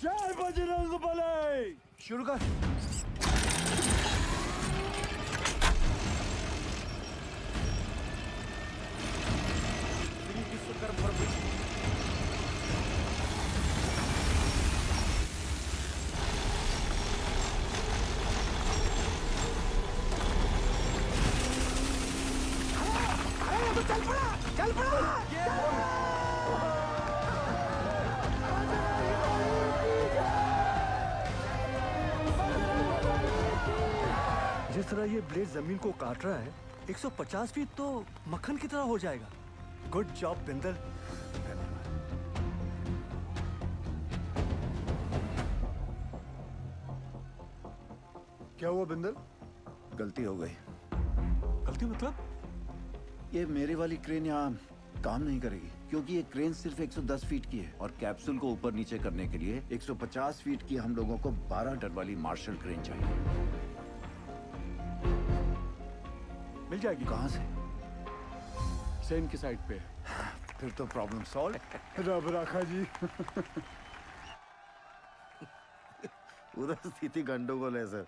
जय बजरंगबली! शुरू कर। जिस तरह ये ब्लेड जमीन को काट रहा है 150 फीट तो मक्खन की तरह हो जाएगा। Good job Bindal. क्या हुआ बिंदल? गलती हो गई। गलती मतलब? ये मेरी वाली क्रेन यहाँ काम नहीं करेगी क्योंकि ये क्रेन सिर्फ 110 फीट की है और कैप्सूल को ऊपर नीचे करने के लिए 150 फीट की हम लोगों को 12 टन वाली मार्शल क्रेन चाहिए। मिल जाएगी। कहाँ से? सेन की साइड पे। फिर तो प्रॉब्लम सॉल्व। रब राखा जी। उधर स्थिति गंडोगोल है सर।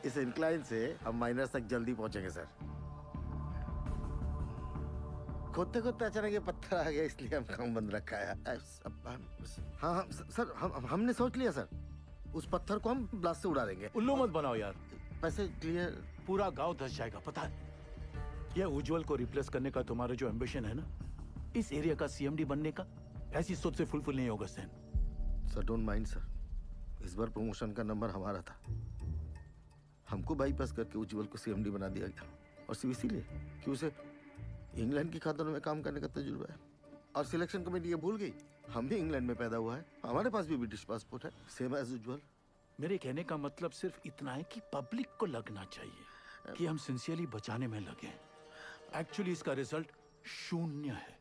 इस इंक्लाइन से हम माइनस तक जल्दी पहुंचेंगे सर। खोदते खोदते अचानक ये पत्थर आ गया इसलिए हम काम बंद रखा है। हाँ हाँ सर हमने सोच लिया सर। उस पत्थर को हम ब्लास्ट से उड़ा देंगे। उल्लू मत बनाओ यार। पैसे क्लियर। पूरा गांव धस जाएगा पता है। यह उज्जवल को रिप्लेस करने का तुम्हारा जो एम्बिशन है ना, इस एरिया का सीएमडी बनने का, ऐसी सोच से फुलफिल नहीं होगा Sen. Sir don't mind sir, इस बार प्रमोशन का नंबर हमारा था। हमको बाईपास करके उज्जवल को सीएमडी बना दिया गया और सिर्फ इसीलिए कि उसे इंग्लैंड की खातों में काम करने का तजुर्बा है। और सिलेक्शन कमेटी ये भूल गई हम भी इंग्लैंड में पैदा हुआ है, हमारे पास भी ब्रिटिश पासपोर्ट है, सेम एज उज्जवल। मेरे कहने का मतलब सिर्फ इतना है कि पब्लिक को लगना चाहिए कि हम सिंसियरली बचाने में लगे हैं। एक्चुअली इसका रिजल्ट 0 है।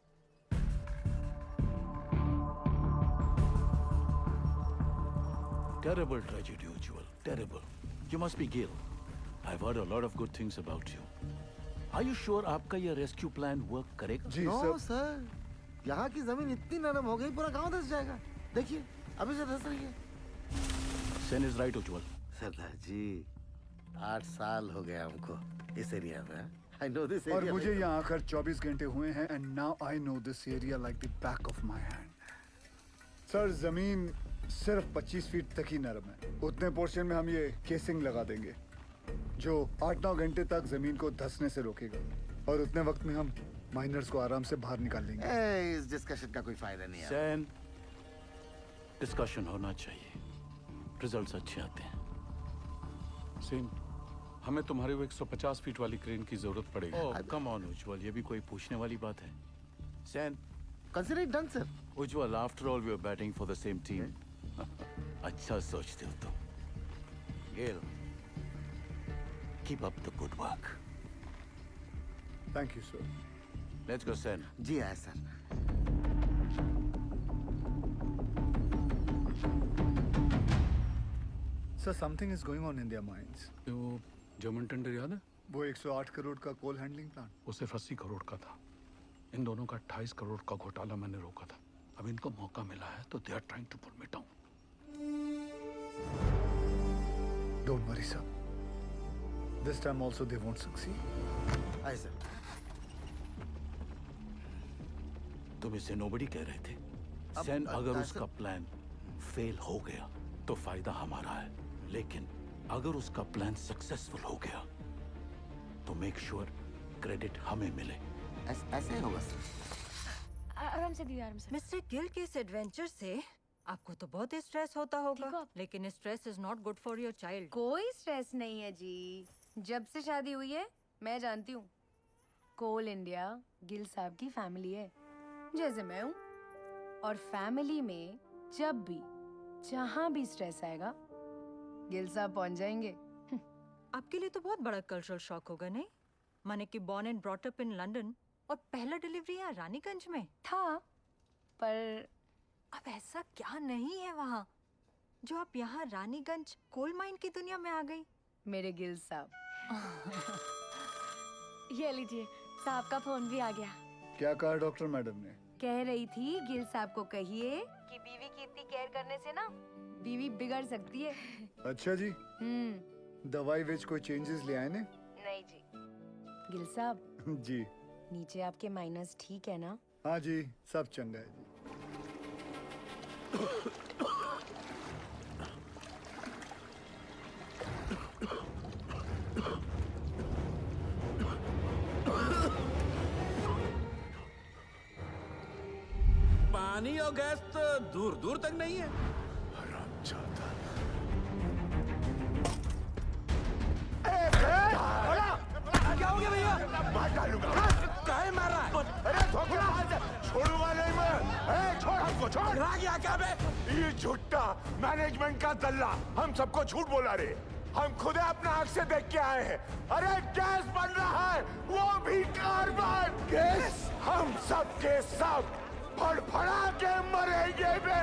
Terrible tragedy, Ujjwal. Terrible. You must be Gil. I've heard a lot of good things about you. Are you sure आपका ये रेस्क्यू प्लान वर्क करेगा? जी no, सर। यहाँ की जमीन इतनी नरम हो गई पूरा गांव धस जाएगा। देखिए अभी से धस रही है। Sen is right, Ujjwal. सरदार जी 8 साल हो गए हमको इस एरिया में। I know this और area मुझे यहाँ आकर 24 घंटे हुए हैं and now I know this area like the back of my hand. Sir जमीन सिर्फ 25 फीट तक ही नरम है। उतने पोर्शन में हम ये केसिंग लगा देंगे जो 8-9 घंटे तक जमीन को धंसने से रोकेगा और उतने वक्त में हम माइनर्स को आराम से बाहर निकाल लेंगे। इस डिस्कशन का कोई फायदा नहीं है। सेन, डिस्कशन होना चाहिए। रिजल्ट्स अच्छे आते हैं। सेन, हमें तुम्हारे वो 150 फीट वाली क्रेन की जरूरत पड़ेगी। ओह कम ऑन उज्जवल, ये भी कोई पूछने वाली बात है। Sen, consider it done sir. Ujjwal, after all we are batting for the same team. अच्छा सोचते हो तुम। गेल, keep up the good work. Thank you sir. Let's go Sen. जी आया sir. Sir something is going on in their minds. वो German tender याद है? वो 108 करोड़ का कोल हैंडलिंग प्लांट, वो सिर्फ 80 करोड़ का था। इन दोनों का 28 करोड़ का घोटाला मैंने रोका था। अब इनको मौका मिला है तो they are trying to pull me down. Don't worry sir, this time also they won't succeed. आए सर। तुम इसे नोबडी कह रहे थे। सेन, अगर उसका प्लान फेल हो गया तो फायदा हमारा है, लेकिन अगर उसका प्लान सक्सेसफुल हो गया तो मेक श्योर क्रेडिट हमें मिले। ऐसे ही होगा सर। आराम से दिया, आराम से। मिस्टर गिल के इस एडवेंचर से आपको तो बहुत स्ट्रेस होता होगा, लेकिन stress is not good for your child. कोई स्ट्रेस नहीं है जी। जब से शादी हुई है मैं जानती हूँ, कोल इंडिया गिल साहब की फैमिली है जैसे मैं हूँ। और फैमिली में जब भी जहाँ भी स्ट्रेस आएगा गिल साहब पहुँच जाएंगे। आपके लिए तो बहुत बड़ा कल्चरल शॉक होगा नहीं? माने कि born and brought up in London और पहला डिलीवरी यहाँ रानीगंज में था, पर अब ऐसा क्या नहीं है वहाँ जो आप यहाँ रानीगंज कोल माइन की दुनिया में आ गई? मेरे गिल साहब। ये लीजिए, साहब का फोन भी आ गया। क्या कहा डॉक्टर मैडम ने? कह रही थी गिल साहब को कहिए कि बीवी की इतनी केयर करने से ना बीवी बिगड़ सकती है। अच्छा जी। दवाई विच कोई चेंजेस ले आए ने? नहीं जी। गिल साहब जी। नीचे आपके माइनस ठीक है ना? हाँ जी, सब चंगा है जी। पानी और गैस तो दूर दूर तक नहीं है। हरामजादा। गया भैया। मार डालूंगा। काहे मार रहा है? अरे धोखेबाज, छोड़ूंगा नहीं मैं। छोड़ हमको, छोड़। रहा क्या क्या बे? ये झूठा मैनेजमेंट का दल्ला हम सबको झूठ बोला रे। हम खुद अपना आंख से देख के आए हैं। अरे गैस बन रहा है, वो भी कार्बन गैस। हम सब के सब फड़फड़ा के मरेंगे बे।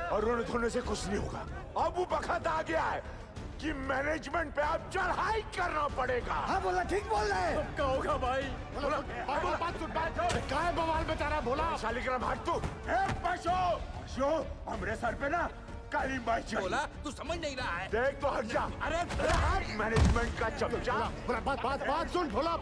और रोने धोने से कुछ नहीं होगा। अब वो वक्त आ गया है कि मैनेजमेंट पे अब चढ़ाई करना पड़ेगा। हाँ बोला, ठीक बोल रहे हैं। क्या होगा भाई? बोला, बात सुन, बात सुन। क्या बवाल बता रहा बोला? शालिग्राम हट तू। पशु हमरे सर पे ना काली माई चढ़ी। बोला तू समझ नहीं रहा है। देख तो हट जा। अरे मैनेजमेंट का चमचा। बात सुन भोला।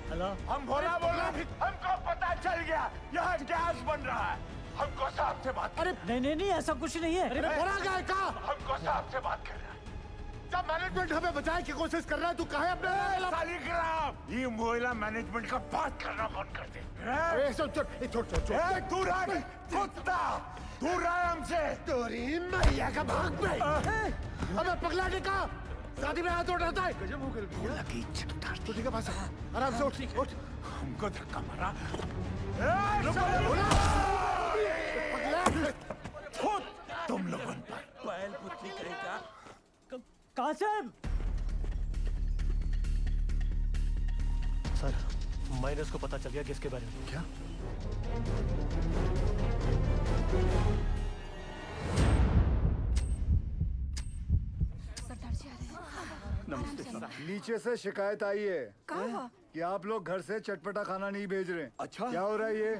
हेलो, हम भोला बोला, हमको पता चल गया यहाँ गैस बन रहा है। हमको साहब से बात। अरे नहीं ऐसा कुछ नहीं है। अरे भोला गया का? हमको साहब से बात करना है। जब मैनेजमेंट हमें बचाने की कोशिश कर रहा है, तू कहे अपने शालिग्राम, ये मोहल्ला मैनेजमेंट का बात करना बंद कर दे। छोड़ दूर है कुत्ता, दूर है हमसे। तोरी मैया का भाग पे। अबे पगला निका, शादी में हाथ उठाता है। गजब हो गया। तो ठीक है पास आराम से उठ। हमको धक्का मारा। तुम लोगों पर बैल पुत्री कहेगा। कासिम सर, माइनस को पता चल गया किसके बारे में। क्या? नमस्ते सर। नीचे से शिकायत आई है कि आप लोग घर से चटपटा खाना नहीं भेज रहे। अच्छा, क्या हो रहा है ये?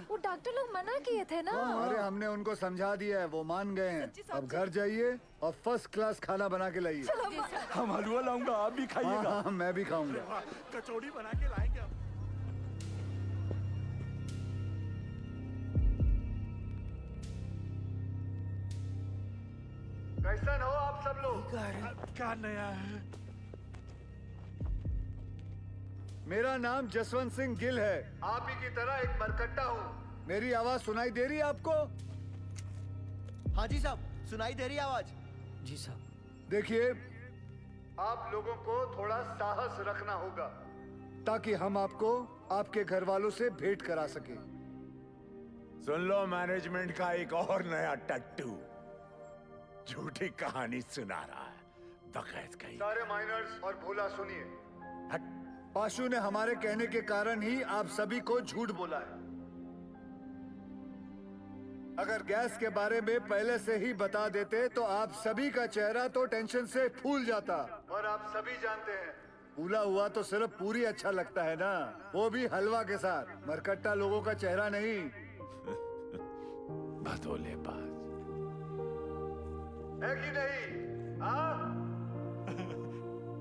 वो डॉक्टर लोग मना किए थे ना। अरे हमने उनको समझा दिया है, वो मान गए हैं। अब घर जाइए और फर्स्ट क्लास खाना बना के लाइए। हम हलवा लाऊंगा, आप भी खाइएगा। हाँ, मैं भी खाऊंगा। कचौड़ी बना के लाएंगे हम। कैसन हो आप सब लोग? क्या नया है? मेरा नाम जसवंत सिंह गिल है। आप ही की तरह एक मरकट्टा हूँ। मेरी आवाज सुनाई दे रही है आपको? हाँ जी साहब, सुनाई दे रही है आवाज। जी साहब। देखिए, आप लोगों को थोड़ा साहस रखना होगा ताकि हम आपको आपके घर वालों से भेंट करा सके। सुन लो, मैनेजमेंट का एक और नया टट्टू झूठी कहानी सुना रहा है। बकैत कहीं। सारे माइनर्स और भोला सुनिए। पाशु ने हमारे कहने के कारण ही आप सभी को झूठ बोला है। अगर गैस के बारे में पहले से ही बता देते तो आप सभी का चेहरा तो टेंशन से फूल जाता। और आप सभी जानते हैं, फूला हुआ तो सिर्फ पूरी अच्छा लगता है ना, वो भी हलवा के साथ। मरकट्टा लोगों का चेहरा नहीं। भदोले बाज है कि नहीं? हाँ?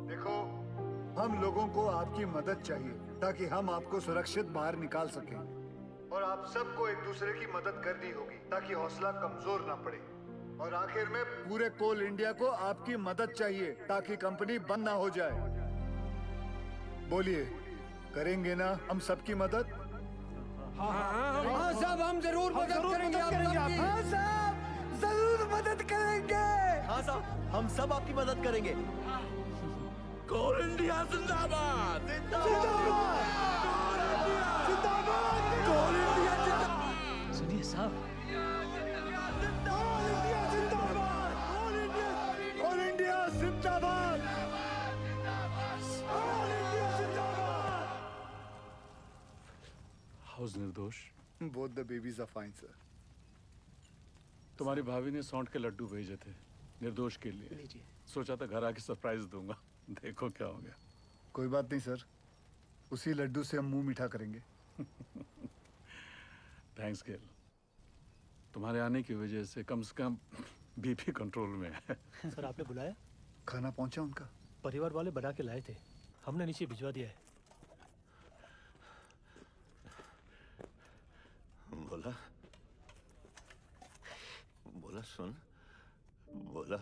देखो, हम लोगों को आपकी मदद चाहिए ताकि हम आपको सुरक्षित बाहर निकाल सकें। और आप सबको एक दूसरे की मदद करनी होगी ताकि हौसला कमजोर ना पड़े। और आखिर में पूरे कोल इंडिया को आपकी मदद चाहिए ताकि कंपनी बंद ना हो जाए। बोलिए, करेंगे ना हम सबकी मदद? हाँ साहब, हम जरूर मदद करेंगे आपकी। हाँ साहब, जरूर मदद करेंगे। हाँ साहब, हम सब आपकी मदद करेंगे। कोल इंडिया जिंदाबाद। सुनिए साहब, कोल इंडिया जिंदाबाद। हाउस निर्दोष। Both the babies are fine sir. तुम्हारी भाभी ने सौंठ के लड्डू भेजे थे निर्दोष के लिए। सोचा था घर आके सरप्राइज दूंगा, देखो क्या हो गया। कोई बात नहीं सर, उसी लड्डू से हम मुंह मीठा करेंगे। थैंक्स गिल, तुम्हारे आने की वजह से कम बीपी कंट्रोल में है। सर आपने बुलाया? खाना पहुंचा उनका? परिवार वाले बना के लाए थे, हमने नीचे भिजवा दिया है। बोला बोला सुन, बोला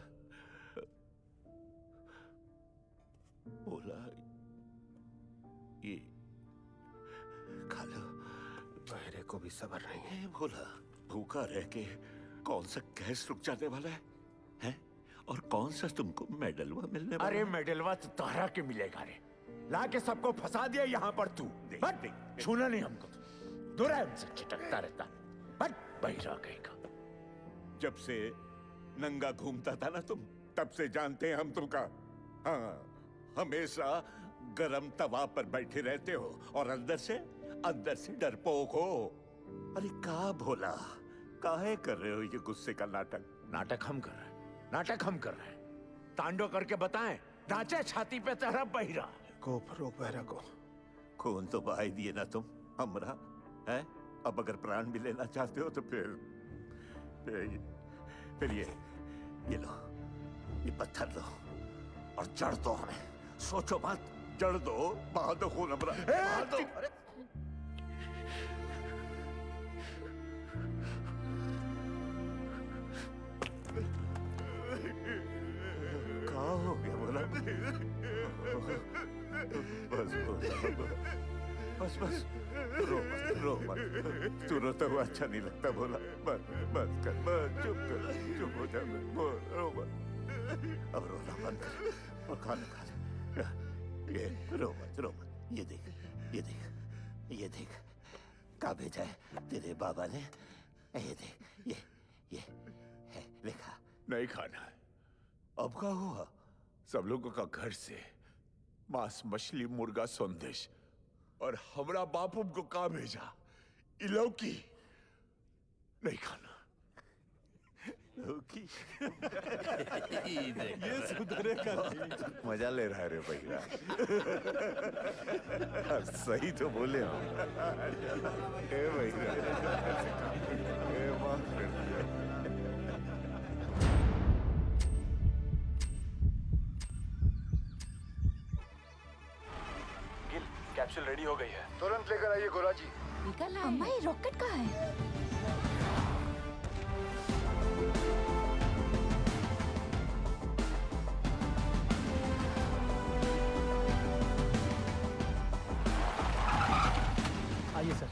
बोला ये खा लो। मेरे को भी सब्र नहीं है। बोला भूखा रह के कौन सा गैस रुक जाने वाला है? हैं? और कौन सा तुमको मेडलवा मिलने वाला? अरे मेडलवा तो तारा के मिलेगा रे। लाके सबको फंसा दिया यहाँ पर तू। हट, छूना नहीं हमको। दूर है हमसे, छिटकता रहता। हट, बहिरा कहेगा। जब से नंगा घूमता था ना तुम, तब से जानते हैं हम तुमका। हाँ, हमेशा गरम तवा पर बैठे रहते हो और अंदर से डरपोक हो। अरे का भोला, काहे कर रहे हो ये गुस्से का नाटक? नाटक हम कर रहे हैं, नाटक हम कर रहे हैं। तांडव करके बताएं, नाचे छाती पे तेरा बहिरा। रोक बहरा को। खून तो बहा ही दिए ना तुम हमरा, है? अब अगर प्राण भी लेना चाहते हो तो फिर ये लो, ये पत्थर लो और जड़ दो हमें। सोचो मत, जड़ दो, बहा दो खून हमरा, बहा दो। क्या हो गया बोला? बस रो मत। तू रोता हुआ अच्छा नहीं लगता बोला। बस चुप हो जा, रो मत। अब रोना बंद कर और खाना खा ले। ये रो मत। ये देख क्या भेजा है तेरे बाबा ने। ये देख, ये है लिखा। नहीं खाना है। अब क्या हुआ? सब लोगों का घर से मांस, मछली, मुर्गा, संदेश, और हमरा बापू को कहा भेजा? इलौकी नहीं खाना। लौकी ये सुधरे का मजा ले रहा है रे भैया। सही तो बोले हो। ए भैया, माफ कर दिया। कैप्सूल रेडी हो गई है। तुरंत लेकर आइए गोरा जी। निकल आए। अम्मा, ये रॉकेट कहाँ है? आइए सर।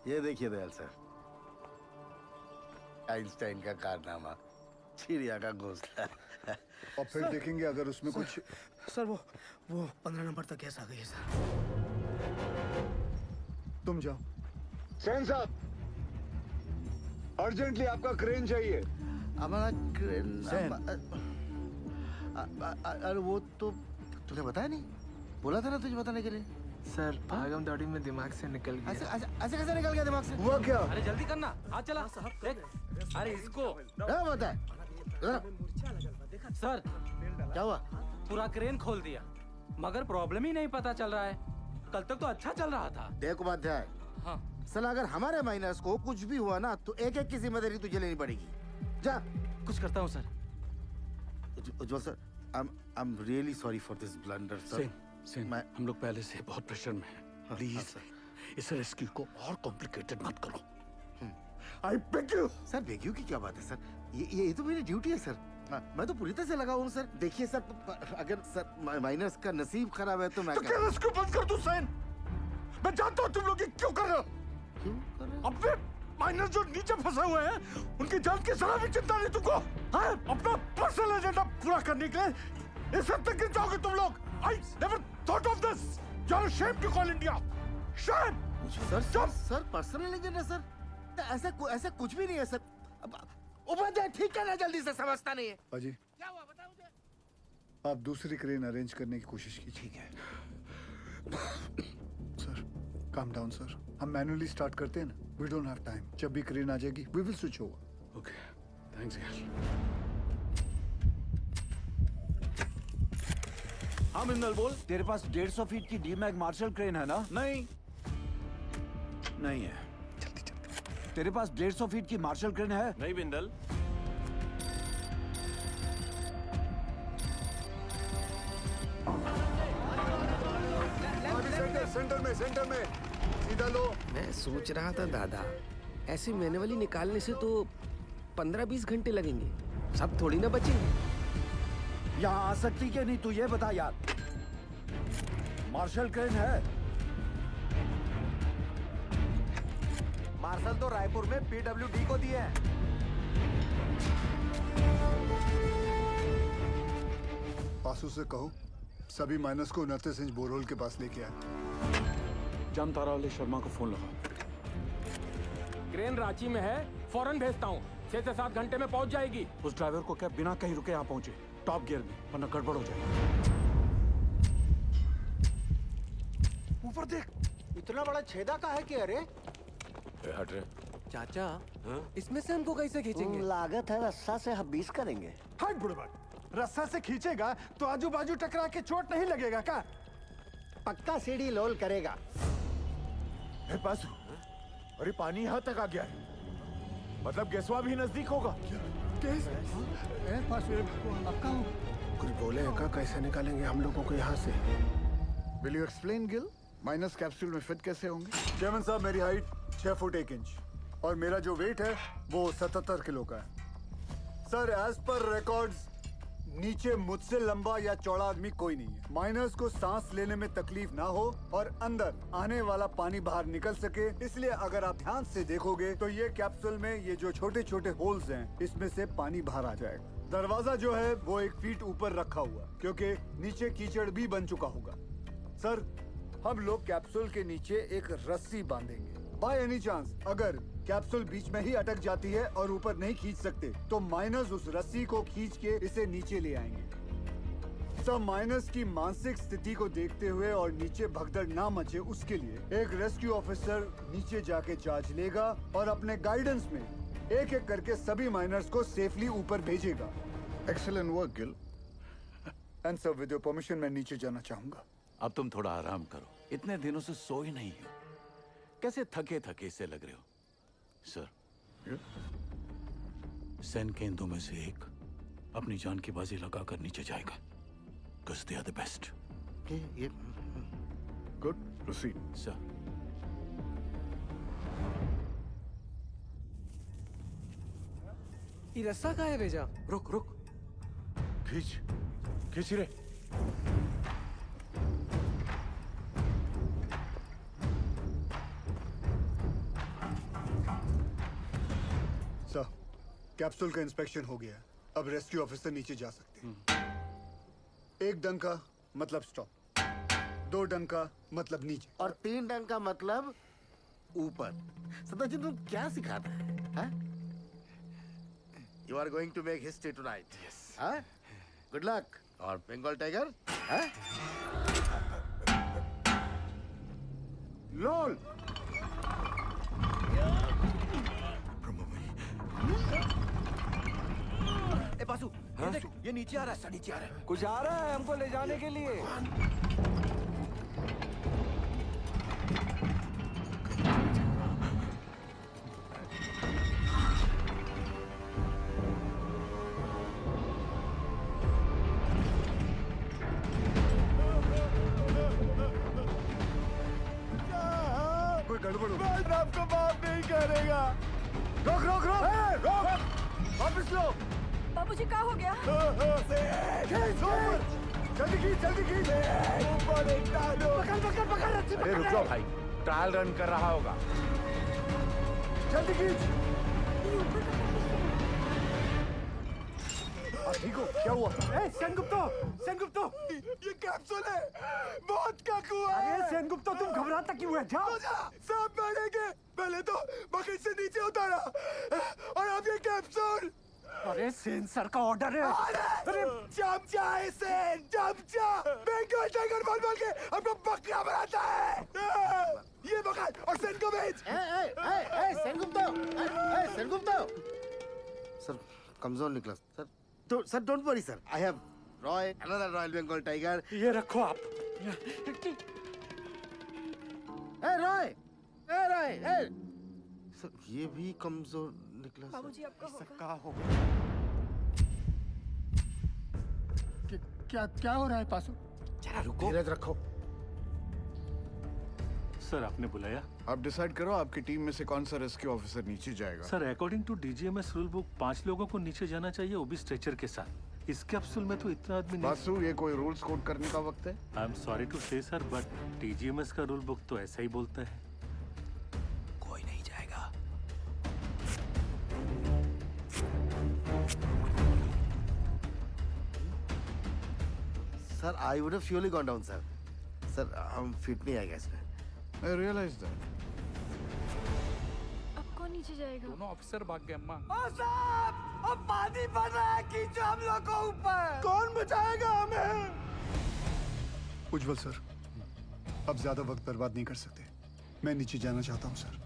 ये देखिए दयाल सर, आइंस्टाइन का कारनामा, चिड़िया का घोंसला। और फिर देखेंगे अगर उसमें कुछ। सर वो 15 नंबर तक गैस आ गई है सर। तुम जाओ। सेन साहब, अर्जेंटली आपका क्रेन चाहिए। हमारा क्रेन? अरे वो तो तुझे बताया नहीं, बोला था ना तुझे बताने के लिए। सर भागम दौड़ी में दिमाग से निकल गया। ऐसे कैसे निकल गया दिमाग से? हुआ क्या? अरे जल्दी करना, हाथ चला। अरे इसको क्या बता है? सर क्या हुआ? पूरा क्रेन खोल दिया, मगर प्रॉब्लम ही नहीं पता चल रहा है। कल तक तो अच्छा चल रहा था। देख उपाध्याय, हाँ सर अगर हमारे माइनस को कुछ भी हुआ ना तो एक की जिम्मेदारी तुझे लेनी पड़ेगी। जा। कुछ करता हूँ sir. Ujjwal sir, I am really sorry for this blunder sir. Sen, हम लोग पहले से बहुत प्रेशर में हैं। प्लीज इस रेस्क्यू को और कॉम्प्लिकेटेड मत करो। I beg you. Sir beg you की क्या बात है सर? ये तो मेरी ड्यूटी है सर। मैं तो पूरी तरह से लगा हूँ सर। देखिए सर, अगर सर माइनस का नसीब खराब है तो मैं क्या रेस्क्यू बंद कर दूं सेन? मैं जानता हूँ तुम लोग ये क्यों कर रहे हो। क्यों कर रहे हो? अपने माइनस जो नीचे फंसे हुए हैं उनकी जान की जरा भी चिंता नहीं तुमको? हाँ? अपना पर्सनल एजेंडा पूरा करने के लिए इस हद तक गिर जाओगे तुम लोग। I never thought of this. You are ashamed to call India. Shame. Sir personal agenda sir? ऐसा कुछ भी नहीं है सर। उपाध्याय ठीक है ना, जल्दी से समझता नहीं है। अजी, क्या हुआ बता मुझे। आप दूसरी क्रेन अरेंज करने की कोशिश कीजिए। ठीक है सर, काम डाउन सर। हम मैन्युअली स्टार्ट करते हैं ना। We don't have time. जब भी क्रेन आ जाएगी we will switch over. Okay, thanks यार। हाँ बिंदल बोल। तेरे पास 150 फीट की डीमैग मार्शल क्रेन है ना? नहीं है। तेरे पास 150 फीट की मार्शल क्रेन है? नहीं बिंदल। सेंटर में सीधा लो। मैं सोच रहा था दादा, ऐसे मैनुअली निकालने से तो 15-20 घंटे लगेंगे, सब थोड़ी ना बचेंगे। यहाँ आ सकती क्या नहीं तू ये बता यार। मार्शल क्रेन है? मार्शल तो रायपुर में PWD को दिए हैं। पासू से कहो सभी माइनस को 29 इंच बोरहोल के पास लेके आए। जामतारा वाले शर्मा को फोन लगा। क्रेन रांची में है, फौरन भेजता हूँ। 6 से 7 घंटे में पहुँच जाएगी। उस ड्राइवर को क्या बिना कहीं रुके यहाँ पहुंचे, टॉप गियर में, वरना गड़बड़ हो जाएगी। ऊपर देख, इतना बड़ा छेदा का है कि अरे हट रे। चाचा इसमें से हमको कैसे खींचेंगे? लागत है रस्सा से हम 20 करेंगे। हट बुढ़वा, रस्सा से खींचेगा तो आजू बाजू टकरा के चोट नहीं लगेगा क्या? पक्का सीढ़ी लोल करेगा। पासू, अरे पानी यहाँ तक आ गया है, मतलब गैसवा भी नजदीक होगा। कुछ बोले का कैसे निकालेंगे हम लोगों को यहाँ से? Will you explain Gill? Minus capsule में फिट कैसे होंगे? चेयरमैन साहब, मेरी हाइट 6 फुट 1 इंच और मेरा जो वेट है वो 77 किलो का है। सर, एज पर रिकॉर्ड्स नीचे मुझसे लंबा या चौड़ा आदमी कोई नहीं है। माइनस को सांस लेने में तकलीफ ना हो और अंदर आने वाला पानी बाहर निकल सके, इसलिए अगर आप ध्यान से देखोगे तो ये कैप्सूल में ये जो छोटे छोटे होल्स हैं, इसमें से पानी बाहर आ जाएगा। दरवाजा जो है वो 1 फीट ऊपर रखा हुआ, क्योंकि नीचे कीचड़ भी बन चुका होगा। सर, हम लोग कैप्सूल के नीचे एक रस्सी बांधेंगे। बाय एनी चांस अगर कैप्सूल बीच में ही अटक जाती है और ऊपर नहीं खींच सकते, तो माइनस उस रस्सी को खींच के इसे नीचे ले आएंगे। सब माइनस की मानसिक स्थिति को देखते हुए और नीचे भगदड़ ना मचे, उसके लिए एक रेस्क्यू ऑफिसर नीचे जाके चार्ज लेगा और अपने गाइडेंस में एक एक करके सभी माइनर्स को सेफली ऊपर भेजेगा। Excellent work Gill. And sir, with your permission मैं नीचे जाना चाहूंगा। अब तुम थोड़ा आराम करो, इतने दिनों से सोए नहीं हो, कैसे थके थके से लग रहे हो। सर, सैन केंद्रों में से एक अपनी जान की बाजी लगाकर नीचे जाएगा। Because they are the best. Good. Proceed. Sir. ये रस्सा कहाँ है भेजा? रुक रुक, खींच खींच रे। सर, कैप्सूल का इंस्पेक्शन हो गया है। अब रेस्क्यू ऑफिसर नीचे जा सकते हैं। 1 डंका मतलब स्टॉप, 2 डंका मतलब नीचे, और 3 डंका मतलब ऊपर। सदाजी, तुम क्या सिखाते हैं? You are going to make history tonight. Yes. Good luck. और बंगाल टाइगर? लोल। ए बासु, ये देख, ये नीचे आ रहा है, नीचे आ रहा है। कुछ आ रहा है हमको ले जाने के लिए। कोई गड़बड़ हो। मैं आपको माफ नहीं करेगा। रोक रोक रोक रोक, वापस लो। बाबूजी, क्या हो गया? जल्दी खींच, जल्दी खींच। पकड़ पकड़ पकड़, रस्सी अरे रुक जाओ भाई, ट्रायल रन कर रहा होगा। जल्दी खींच। ठीक हो? क्या हुआ? सेनगुप्तो, ये कैप्सूल है, मौत का कुआं है। अरे सेनगुप्तो, तुम घबराता क्यों है? जाओ। सब मरेंगे। पहले तो बकेट से नीचे उतारा और अब ये कैप्सूल। अरे सेन सर का ऑर्डर है। अरे चमचा है सेन, चमचा। बंगाल टाइगर बोल बोल के हमको बकरा बनाता है। ये बकरा और सेन को भेज। सेनगुप्तो। सर, कमजोर निकला सर। तो sir, don't worry sir, I have Roy, another royal Bengal tiger. ये रखो आप। रॉय, सर, ये भी कमजोर निकला। बाबूजी, आपका क्या हो क्या हो रहा है पासु? जरा रुको, धीरज रखो। सर, आपने बुलाया? आप डिसाइड करो आपकी टीम में से कौन सा रेस्क्यू ऑफिसर नीचे जाएगा। Sir, according to DGMS rule book 5 लोगों को नीचे जाना चाहिए, वो भी स्ट्रेचर के साथ। इस कैप्सूल में तो इतना आदमी नहीं। बासु, ये कोई रूल्स कोड करने का वक्त है? आई एम सॉरी टू से सर, बट डीजीएमएस का रूल बुक तो ऐसा ही बोलता है। कोई नहीं जाएगा। Sir I would have surely gone down sir. Sir हम फिट नहीं आएगा इसमें। आई रियलाइज दैट। अब कौन नीचे जाएगा? दोनों ऑफिसर भाग गए अम्मा। ओ साहब, अब पानी बढ़ रहा है, खींचो हम लोग को ऊपर। कौन बचाएगा हमें? उज्जवल सर, अब ज्यादा वक्त बर्बाद नहीं कर सकते। मैं नीचे जाना चाहता हूँ sir.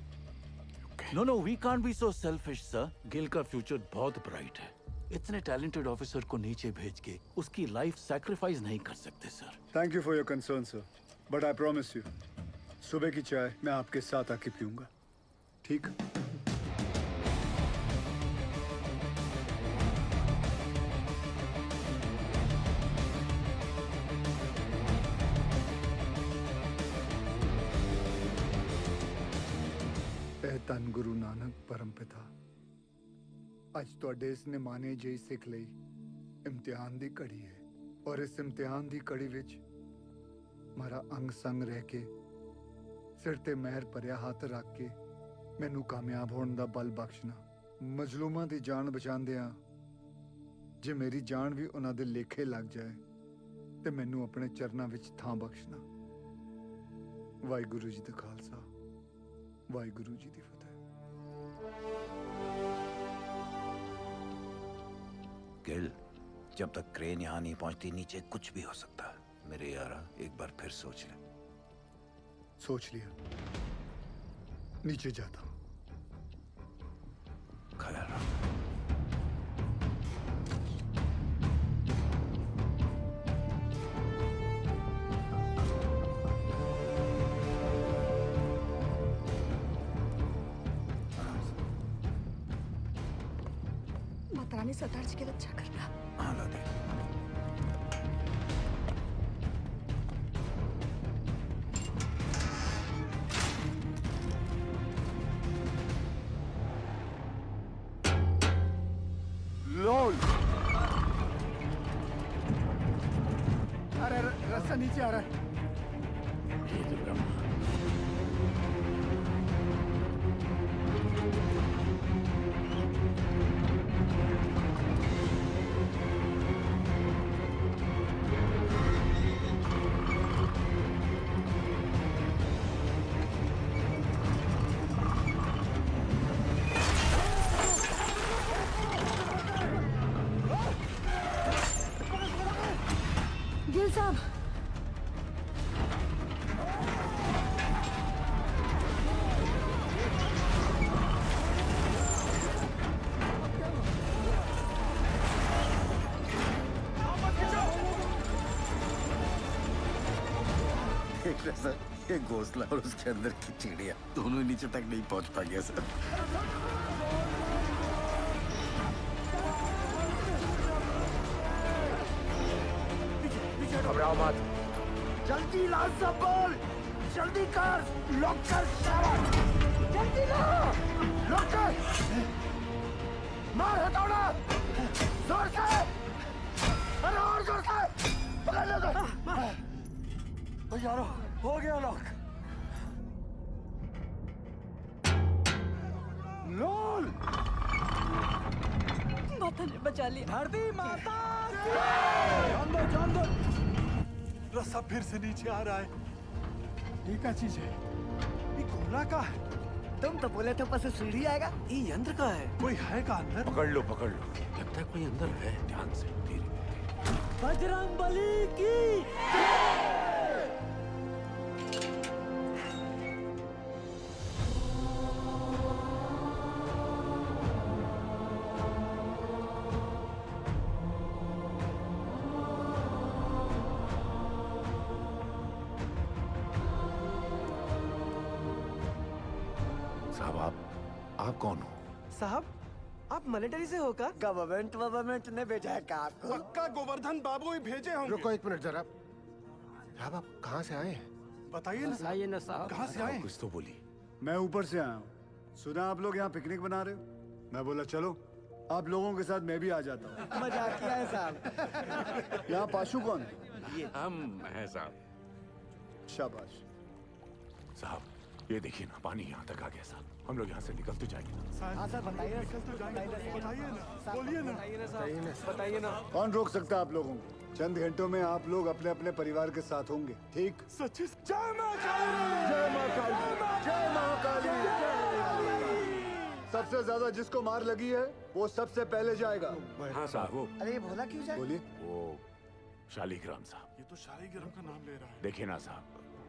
No no, we can't be so selfish sir. Gill का फ्यूचर बहुत ब्राइट है। इतने टैलेंटेड ऑफिसर को नीचे भेज के उसकी लाइफ सैक्रिफाइस नहीं कर सकते sir. Thank you for your concern sir, but I promise you, सुबह की चाय मैं आपके साथ आके पीऊंगा, ठीक? ਧੰਨ ਗੁਰੂ ਨਾਨਕ ਪਰਮ ਪਿਤਾ, ਅੱਜ ਤੁਹਾਡੇ ਇਸ ਨਿਮਾਣੇ ਜਿਹੀ ਸਿੱਖ ਲਈ ਇਮਤਿਹਾਨ ਦੀ ਘੜੀ ਹੈ, ਔਰ ਇਸ ਇਮਤਿਹਾਨ ਦੀ ਘੜੀ ਵਿੱਚ ਮਾਰਾ ਅੰਗ ਸੰਗ ਰਹਿ ਕੇ ਸਿਰ ਤੇ ਮਹਿਰ ਭਰਿਆ ਹੱਥ ਰੱਖ ਕੇ ਮੈਨੂੰ ਕਾਮਯਾਬ ਹੋਣ ਦਾ ਬਲ ਬਖਸ਼ਣਾ। ਮਜ਼ਲੂਮਾਂ ਦੀ ਜਾਨ ਬਚਾਉਂਦਿਆਂ ਜੇ ਮੇਰੀ ਜਾਨ ਵੀ ਉਹਨਾਂ ਦੇ ਲੇਖੇ ਲੱਗ ਜਾਏ ਤੇ ਮੈਨੂੰ ਆਪਣੇ ਚਰਨਾਂ ਵਿੱਚ ਥਾਂ ਬਖਸ਼ਣਾ। ਵਾਹਿਗੁਰੂ ਜੀ ਦਾ ਖਾਲਸਾ, ਵਾਹਿਗੁਰੂ ਜੀ ਦੀ ਫਤਿਹ। गिल, जब तक क्रेन यहाँ नहीं पहुंचती नीचे कुछ भी हो सकता है। मेरे यारा एक बार फिर सोच ले। सोच लिया, नीचे जाता हूँ। ख्याल रख। माता रानी सरदार जी की रक्षा करना। हाँ लादे। लोल। अरे रास्ता नीचे आ रहा है। गिल साहब, देख रहे सर, ये घोंसला और उसके अंदर की चिड़िया दोनों नीचे तक नहीं पहुंच पाएंगे सर। घबराओ मत। जल्दी ला सब बोल, जल्दी कर, लॉक कर शाबाश, जल्दी ला, लॉक कर, मार हथौड़ा, जोर से, अरे और जोर से, पकड़ लो तो। यारो, हो गया लॉक। लोल, माता ने बचा लिया। धरती माता। जान दो। रास्ता फिर से नीचे आ रहा है। ये क्या चीज है? ये कोला का है। तुम तो बोले थे ऊपर से सीढ़ी आएगा। ये यंत्र का है। कोई है का अंदर? पकड़ लो लगता है कोई अंदर है। ध्यान से, धीरे। बजरंग बली की साहब, आप कौन हो? साहब, आप मिलिट्री से होकर? गवर्नमेंट ने भेजा है कार को। पक्का गोवर्धन बाबू ही भेजे होंगे। रुको एक मिनट जरा। साहब आप कहाँ से आए हैं? बताइए ना साहब। कहाँ से आए? कुछ तो बोली। मैं ऊपर से आया हूँ। सुना आप लोग यहाँ पिकनिक बना रहे हो। मैं बोला चलो, आप लोगों के साथ मैं भी आ जाता हूँ। मजाक किया है साहब। यहाँ पाशु कौन? हम हैं साहब। शाबाश। साहब, ये देखिए ना, पानी यहाँ तक आ गया साहब। हम लोग यहाँ से निकल तो जाएंगे। हाँ सर, बताइए। बताइए ना, बोलिए ना। बताइए ना। कौन रोक सकता है आप लोगों को? चंद घंटों में आप लोग अपने अपने परिवार के साथ होंगे, ठीक? सच्ची जय मां काली, जय मां काली, जय महाकाली। सबसे ज्यादा जिसको मार लगी है वो सबसे पहले जाएगा। हाँ साहब वो अरे ये भोला क्यों जाए? बोलिए। वो शालिग्राम साहब। ये तो शालिग्राम का नाम ले रहा है। देखिए ना साहब,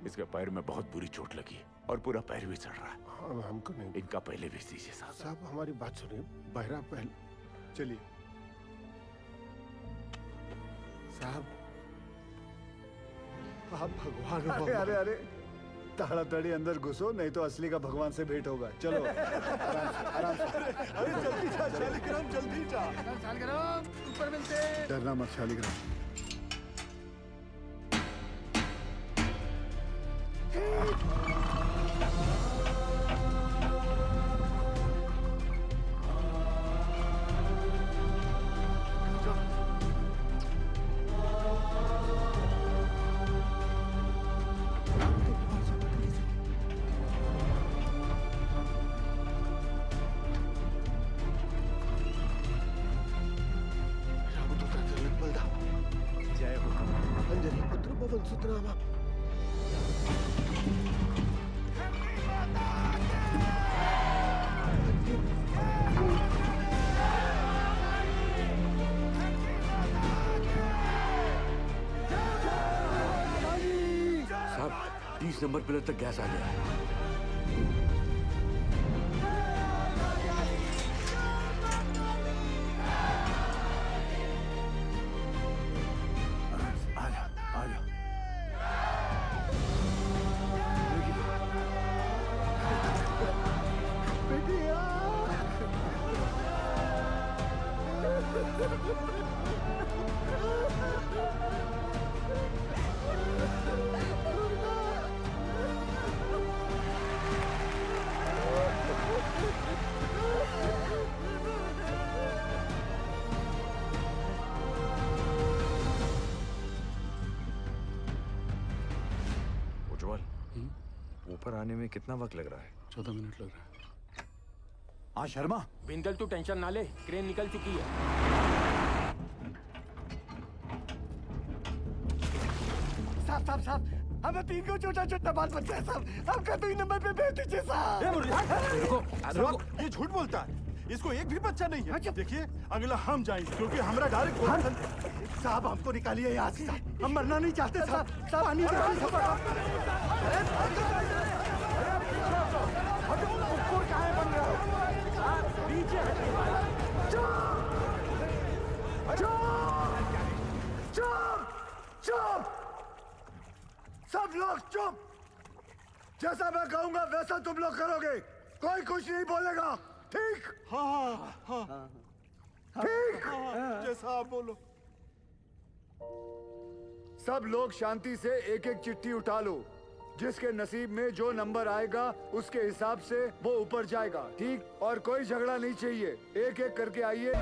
इसके पैर में बहुत बुरी चोट लगी है और पूरा पैर भी चढ़ रहा है। हाँ, हमको नहीं। इनका पहले भी दीजिए साहब। साहब हमारी बात सुनिए, बहरा पहले। चलिए साहब आप भगवान हो। अरे अरे अरे ताड़ाताड़ी अंदर घुसो, नहीं तो असली का भगवान से भेंट होगा। चलो आराम से, आराम से। अरे जल्दी जा शालिग्राम, जल्दी जा। शालिग्राम ऊपर मिलते। डरना मत शालिग्राम। जय हो अंजनी पुत्र पवन सुतनामा। साहब 30 नंबर पिलर तक गैस आ गया है। उज्जवल, ऊपर आने में कितना वक्त लग रहा है? 14 मिनट लग रहा है। हाँ शर्मा, बिंदल तू टेंशन ना ले, क्रेन निकल चुकी है। साहब साहब साहब हमें 3 को छोटा छोटा बाल बच्चा है साहब। आपका 2 नंबर पे भेज दीजिए साहब। ये झूठ बोलता है, इसको एक भी बच्चा नहीं है। देखिए अगला हम जाएंगे क्योंकि हमारा डायरेक्ट। साहब हमको निकालिए यहाँ से, हम मरना नहीं चाहते साहब। साहब पानी चुप! सब लोग चुप! जैसा मैं कहूंगा वैसा तुम लोग करोगे। कोई कुछ नहीं बोलेगा, ठीक? हाँ हाँ हाँ ठीक? जैसा आप बोलो। सब लोग शांति से एक एक चिट्ठी उठा लो। जिसके नसीब में जो नंबर आएगा उसके हिसाब से वो ऊपर जाएगा, ठीक? और कोई झगड़ा नहीं चाहिए, एक एक करके आइए।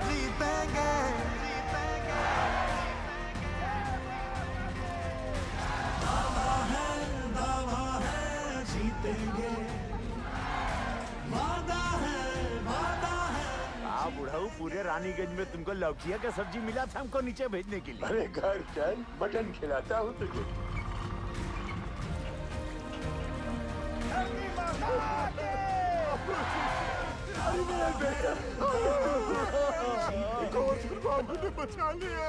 जीतेंगे दावा है जीतेंगे। वादा है आप बुढ़ाऊ, पूरे रानीगंज में तुमको लौकिया का सब्जी मिला था हमको नीचे भेजने के लिए। अरे घर चल, मटन खिलाता हूँ तुझे। बाबू ने बचा लिया।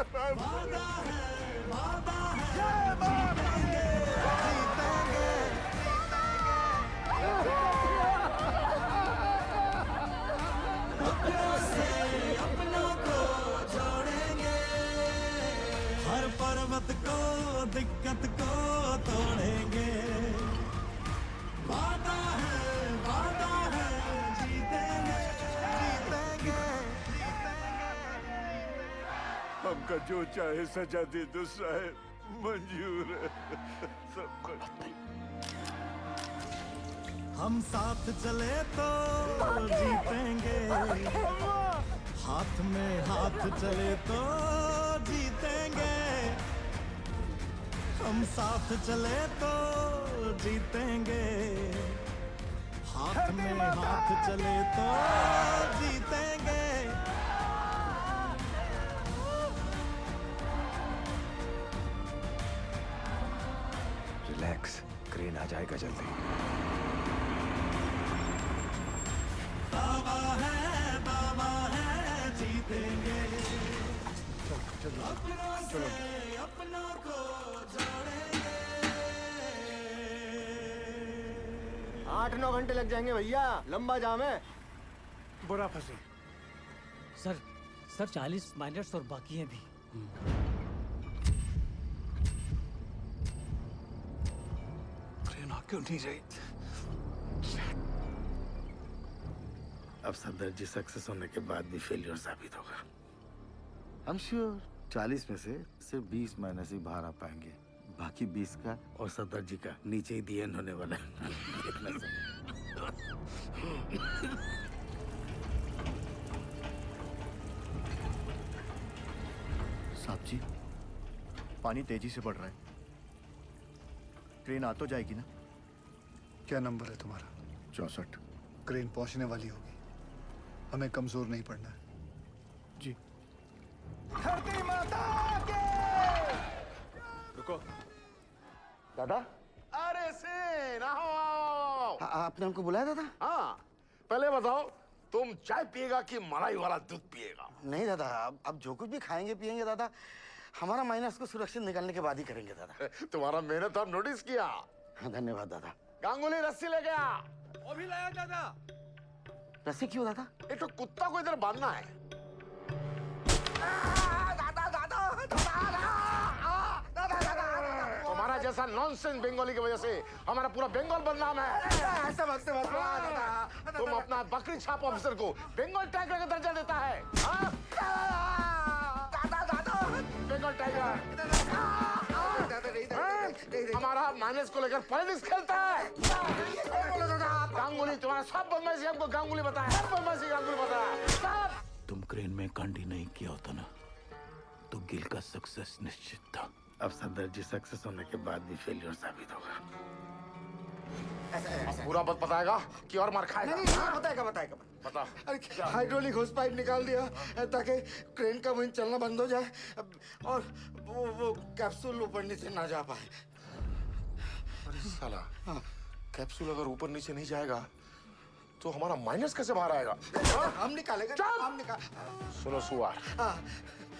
अपनों को छोड़ेंगे, हर पर्वत को दिक्कत को तोड़ेंगे। वादा है जीतेंगे जीतेंगे। हमका जो चाहे सजा दे दो साहब, मंजूर है सब कुछ। हम साथ चले तो जीतेंगे, हाथ में हाथ चले तो जीतेंगे। हम साथ चले तो जीतेंगे, हाथ में हाथ चले तो जीतेंगे। रिलैक्स, क्रेन आ जाएगा जल्दी। बाबा है जीतेंगे। अपनों से अपनों को जोड़ेंगे। 8-9 घंटे लग जाएंगे भैया, लंबा जाम है। बुरा फंसे। सर 40 माइनर्स और बाकी हैं भी। ट्रेन आ क्यों नहीं रही? अब सदर जी सक्सेस होने के बाद भी फेलियर साबित होगा। I'm sure 40 में से सिर्फ 20 माइनस ही बाहर आ पाएंगे, बाकी 20 का और सदर जी का नीचे ही दी एंड होने वाला है। देखना सर। साहब जी, पानी तेजी से बढ़ रहा है, ट्रेन आ तो जाएगी ना? क्या नंबर है तुम्हारा? 64। क्रेन पहुंचने वाली होगी, हमें कमजोर नहीं पड़ना है। जी। धरती माता के। रुको दादा। अरे सेन आओ। आपने हमको बुलाया दादा? हाँ, पहले बताओ तुम चाय पिएगा कि मलाई वाला दूध पिएगा? नहीं दादा, अब जो कुछ भी खाएंगे पिएंगे दादा, हमारा माइनस को सुरक्षित निकालने के बाद ही करेंगे दादा। तुम्हारा मेहनत हम नोटिस किया। धन्यवाद दादा। गांगुली रस्सी ले गया। वो भी लाया दादा। रस्सी क्यों दादा? एक तो कुत्ता को इधर बांधना है। तुम्हारा जैसा नॉनसेंस बंगाली की वजह से हमारा पूरा बंगाल बदनाम है। ऐसा मत तुम अपना बकरी छाप ऑफिसर को बंगाल टाइगर का दर्जा देता है। बंगाल टाइगर हमारा माइनस को लेकर पॉलिटिक्स खेलता है। गांगुली तुम्हारा सब बदमाशी हमको गांगुली बताया, सब बदमाशी गांगुली बताया। तुम क्रेन में कांडी नहीं किया होता ना तो गिल का सक्सेस निश्चित था। अब सदर जी सक्सेस होने के बाद भी फेलियर साबित होगा। पूरा बात बताएगा कि और मार खाएगा? नहीं, बताएगा। बता। अरे हाइड्रोलिक होस पाइप निकाल दिया ताकि क्रेन का वहीं चलना बंद हो जाए और वो कैप्सूल ऊपर नीचे ना जा पाए। अरे साला, कैप्सूल अगर ऊपर नीचे नहीं जाएगा तो हमारा माइनस कैसे बाहर आएगा? हम निकालेंगे। सुनो सुआर,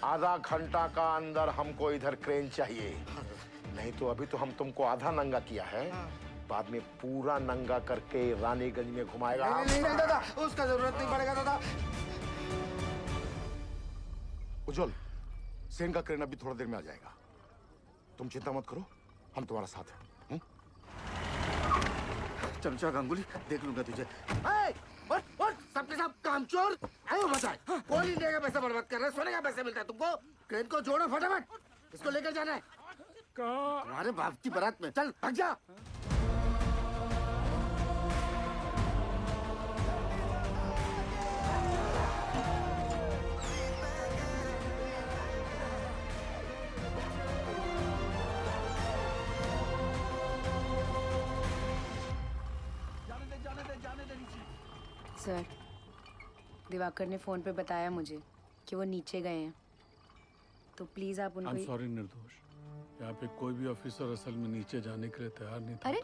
आधा घंटा का अंदर हमको इधर क्रेन चाहिए, नहीं तो अभी तो हम तुमको आधा नंगा किया है, बाद में पूरा नंगा करके रानीगंज में घुमाएगा। नहीं दादा, उसका जरूरत नहीं पड़ेगा दादा। उज्जवल, सेन का क्रेन अभी थोड़ा देर में आ जाएगा, तुम चिंता मत करो, हम तुम्हारा साथ हैं। चमचा गांगुली, देख लूंगा तुझे। सबके सब कामचोर आयो बचाए। कौन इंडिया का पैसा बर्बाद कर रहा है? सोने का पैसा मिलता है तुमको? क्रेन को जोड़ो फटाफट, इसको लेकर जाना है। तुम्हारे बाप की बारात में, चल भाग जा। सर, दिवाकर ने फोन पे बताया मुझे कि वो नीचे गए हैं, तो प्लीज आप उनको। I'm sorry निर्दोष, यहाँ पे कोई भी ऑफिसर असल में नीचे जाने के लिए तैयार नहीं था। अरे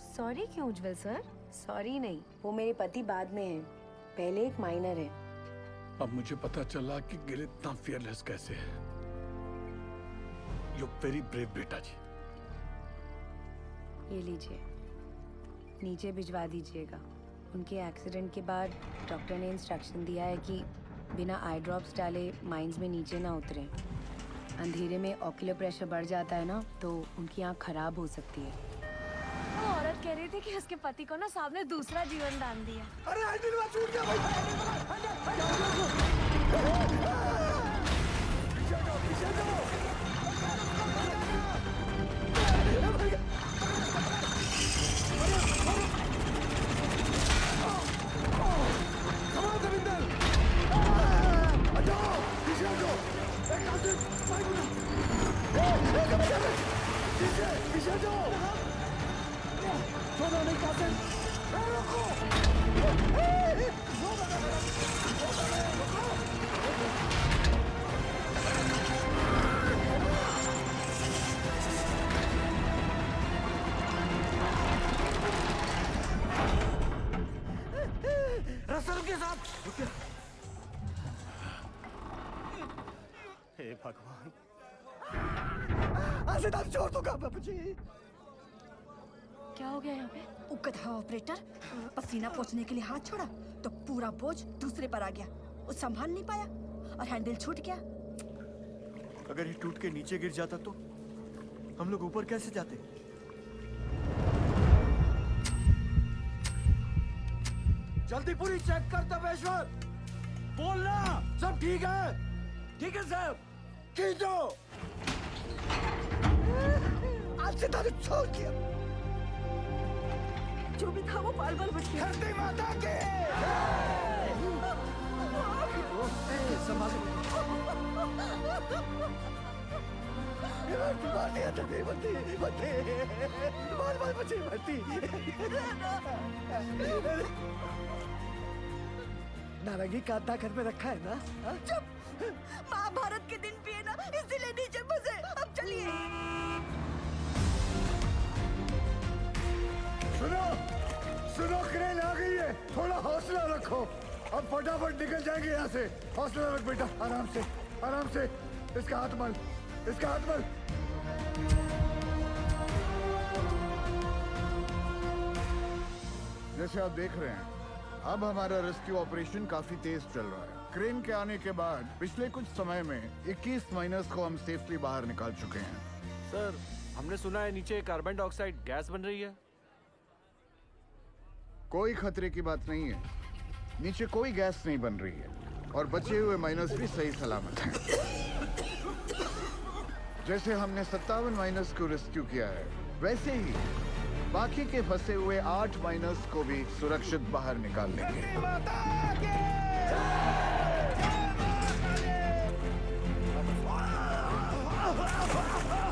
सॉरी क्यों उज्जवल सर? सॉरी नहीं, वो मेरे पति बाद में हैं, पहले एक माइनर है। अब मुझे पता चला कि गिल इतना फियरलेस कैसे है। यू वेरी ब्रेव बेटा जी। ये लीजिए, नीचे भिजवा दीजिएगा। उनके एक्सीडेंट के बाद डॉक्टर ने इंस्ट्रक्शन दिया है कि बिना आई ड्रॉप्स डाले माइंस में नीचे ना उतरें। अंधेरे में ऑक्यूलर प्रेशर बढ़ जाता है ना, तो उनकी आँख खराब हो सकती है। वो औरत कह रही थी कि उसके पति को ना साहब ने दूसरा जीवन दान दिया। अरे हैंडल छूट गया पीछे जाओ। छोड़ो नहीं कासिम। रुको। रास्ता रुकिए साहब, रुकिए। हे भगवान, आसिदाब छोड़ दो बाबूजी। क्या हो गया यहाँ पे? उकथा ऑपरेटर पसीना पोंछने के लिए हाथ छोड़ा तो पूरा बोझ दूसरे पर आ गया। वो संभाल नहीं पाया और हैंडल छूट गया। अगर ये टूट के नीचे गिर जाता तो हम लोग ऊपर कैसे जाते? जल्दी पूरी चेक कर तपेश्वर। बोलना सब ठीक है। ठीक है साहब। खींचो। आज से तारीख छोड़ दिया। जो भी था वो बाल बाल बच गया। धरती माता के। बाल बचे भर्ती। नारंगी कांता घर में रखा है ना? चुप। महाभारत के दिन भी है ना, इसीलिए नीचे फंसे। अब चलिए। सुनो सुनो, क्रेन आ गई है। थोड़ा हौसला रखो। अब फटाफट निकल जाएंगे यहाँ से। हौसला रख बेटा, आराम से आराम से। इसका हाथ मल, इसका हाथ मल। जैसे आप देख रहे हैं, अब हमारा रेस्क्यू ऑपरेशन काफी तेज चल रहा है। क्रेन के आने के बाद पिछले कुछ समय में 21 माइनर्स को हम सेफली बाहर निकाल चुके हैं। सर, हमने सुना है नीचे कार्बन डाइऑक्साइड गैस बन रही है। कोई खतरे की बात नहीं है। नीचे कोई गैस नहीं बन रही है और बचे हुए माइनर्स भी सही सलामत हैं। जैसे हमने 57 माइनर्स को रेस्क्यू किया है, वैसे ही बाकी के फंसे हुए 8 माइनर्स को भी सुरक्षित बाहर निकाल लेंगे।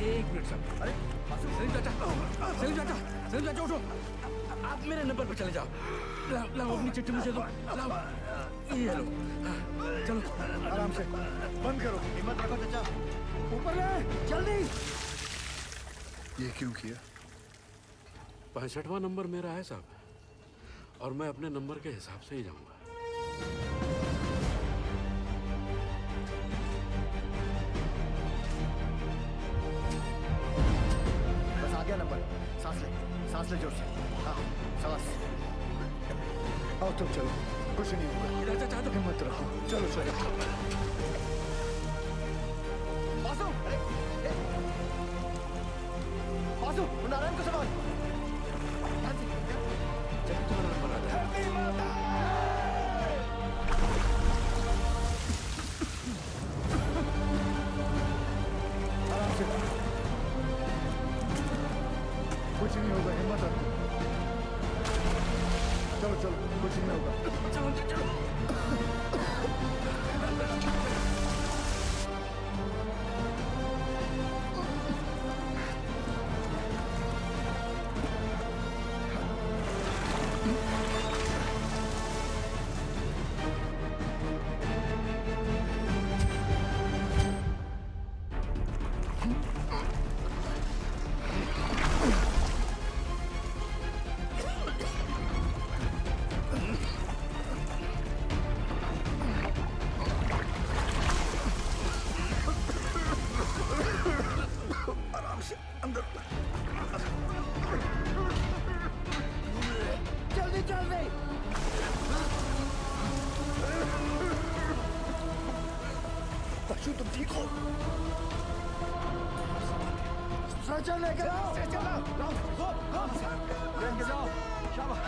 एक मिनट साहब। अरे सलीम चाचा, सलीम चाचा, सलीम चाचा उठो। आप मेरे नंबर पर चले जाओ। लाओ अपनी चिट्ठी मुझे दो। लाओ ये लो। चलो आराम से बंद करो। हिम्मत रखो चाचा। ऊपर ले जल्दी। ये क्यों किया? 65वां नंबर मेरा है साहब, और मैं अपने नंबर के हिसाब से ही जाऊंगा। बस आ गया नंबर। सांस ले जोर से। हाँ सांस। आओ तुम चलो, कुछ नहीं होगा। हिम्मत रखो, चलो चलो। बासु, बासु, नारायण को संभाल। आराम से, कुछ नहीं होगा। हिम्मत रखो। चलो चलो, कुछ नहीं होगा। चलो चलो। जल्दी जल्दी। बच्चों तुम ठीक हो? स्ट्रेचर लेकर आओ। लेके जाओ।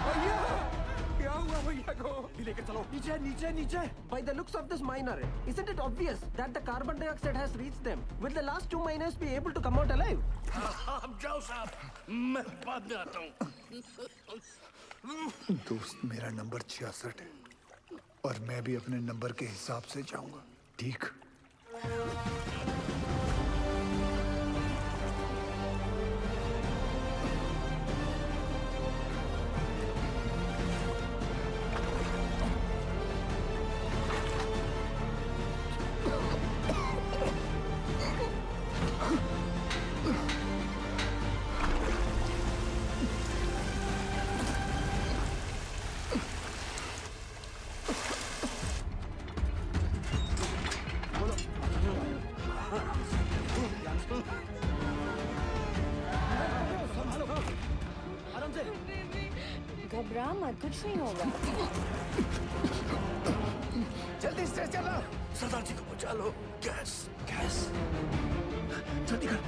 भैया क्या हुआ भैया को? लेकर चलो। नीचे नीचे नीचे। By the looks of this miner, isn't it obvious that the carbon dioxide has reached them? Will the last 2 miners be able to come out alive? आप जाओ साहब, मैं बाद में आता हूँ। दोस्त, मेरा नंबर 66 है और मैं भी अपने नंबर के हिसाब से जाऊंगा। ठीक? घबरा मत, कुछ नहीं होगा। जल्दी से चलो। सरदार जी को बचा लो। गैस गैस जल्दी कर।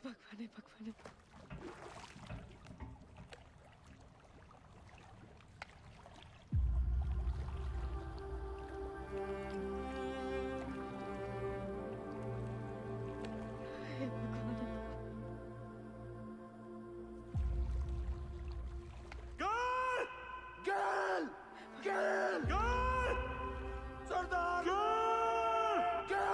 भगवान भगवान। Girl! Girl! Girl! Sardar! Girl! Girl!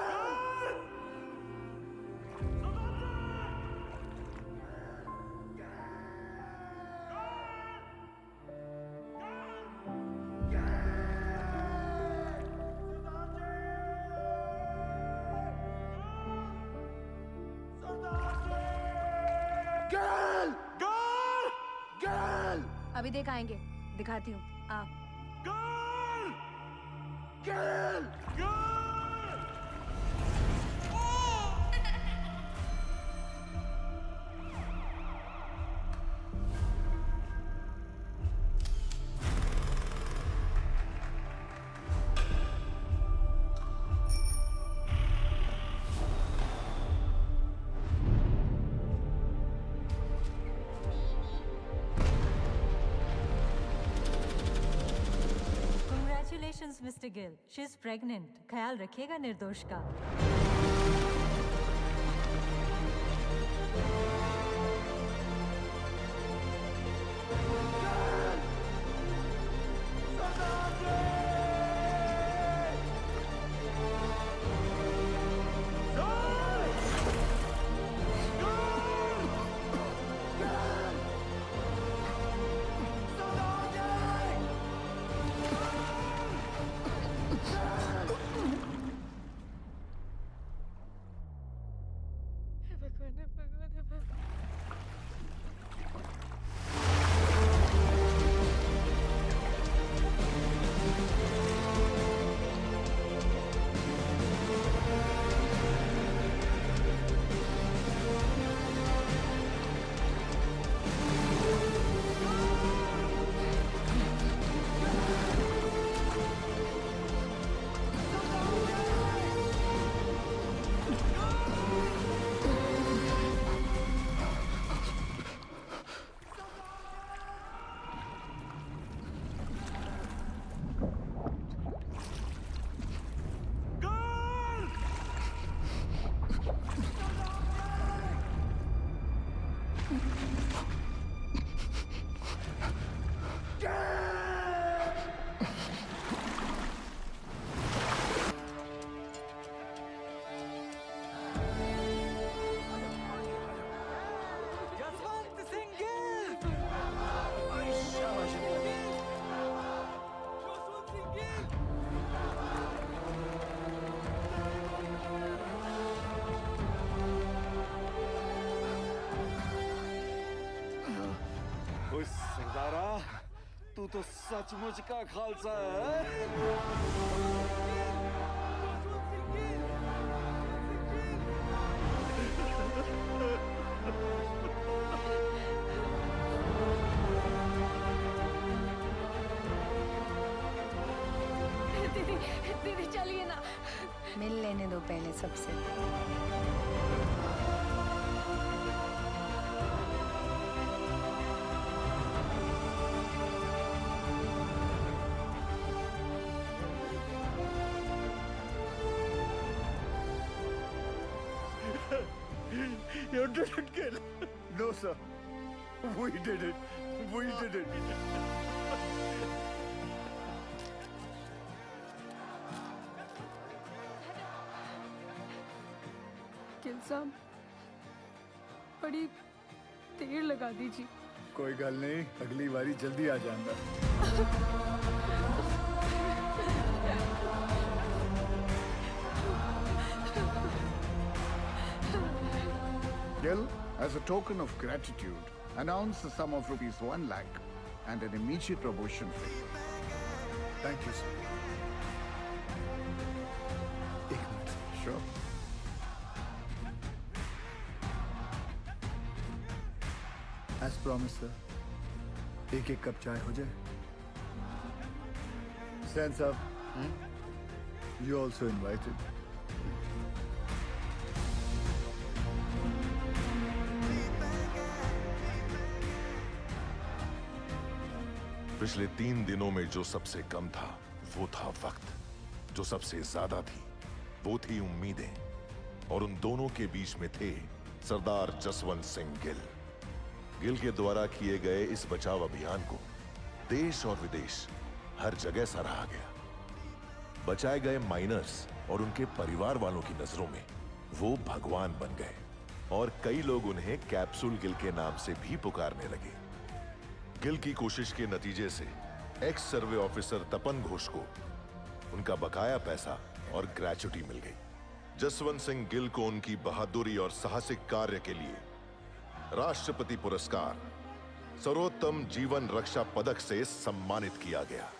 Girl! Girl! Girl! अभी देख आएंगे, दिखाती हूँ। आ Girl! Girl! Girl! Congratulations, Mr. Gill. She's pregnant. ख्याल रखिएगा निर्दोष का। सरदारा, तू तो सचमुच का खालसा है। दीदी दीदी चलिए ना, मिल लेने दो पहले सबसे। You didn't kill. No, sir. We did it. We did it. Gill साहब, बड़ी देर लगा दीजिए। कोई गल नहीं, अगली बारी जल्दी आ जाऊंगा। Gill, as a token of gratitude, announce the sum of rupees 1 lakh and an immediate promotion for you. Thank you, sir. एक minute, Sure. as promised, sir. एक कप चाय हो जाए. Stands up. You also invited. पिछले 3 दिनों में जो सबसे कम था वो था वक्त, जो सबसे ज्यादा थी वो थी उम्मीदें, और उन दोनों के बीच में थे सरदार जसवंत सिंह गिल। गिल के द्वारा किए गए इस बचाव अभियान को देश और विदेश हर जगह सराहा गया। बचाए गए माइनर्स और उनके परिवार वालों की नजरों में वो भगवान बन गए, और कई लोग उन्हें कैप्सूल गिल के नाम से भी पुकारने लगे। गिल की कोशिश के नतीजे से एक्स सर्वे ऑफिसर तपन घोष को उनका बकाया पैसा और ग्रेच्युटी मिल गई। जसवंत सिंह गिल को उनकी बहादुरी और साहसिक कार्य के लिए राष्ट्रपति पुरस्कार सर्वोत्तम जीवन रक्षा पदक से सम्मानित किया गया।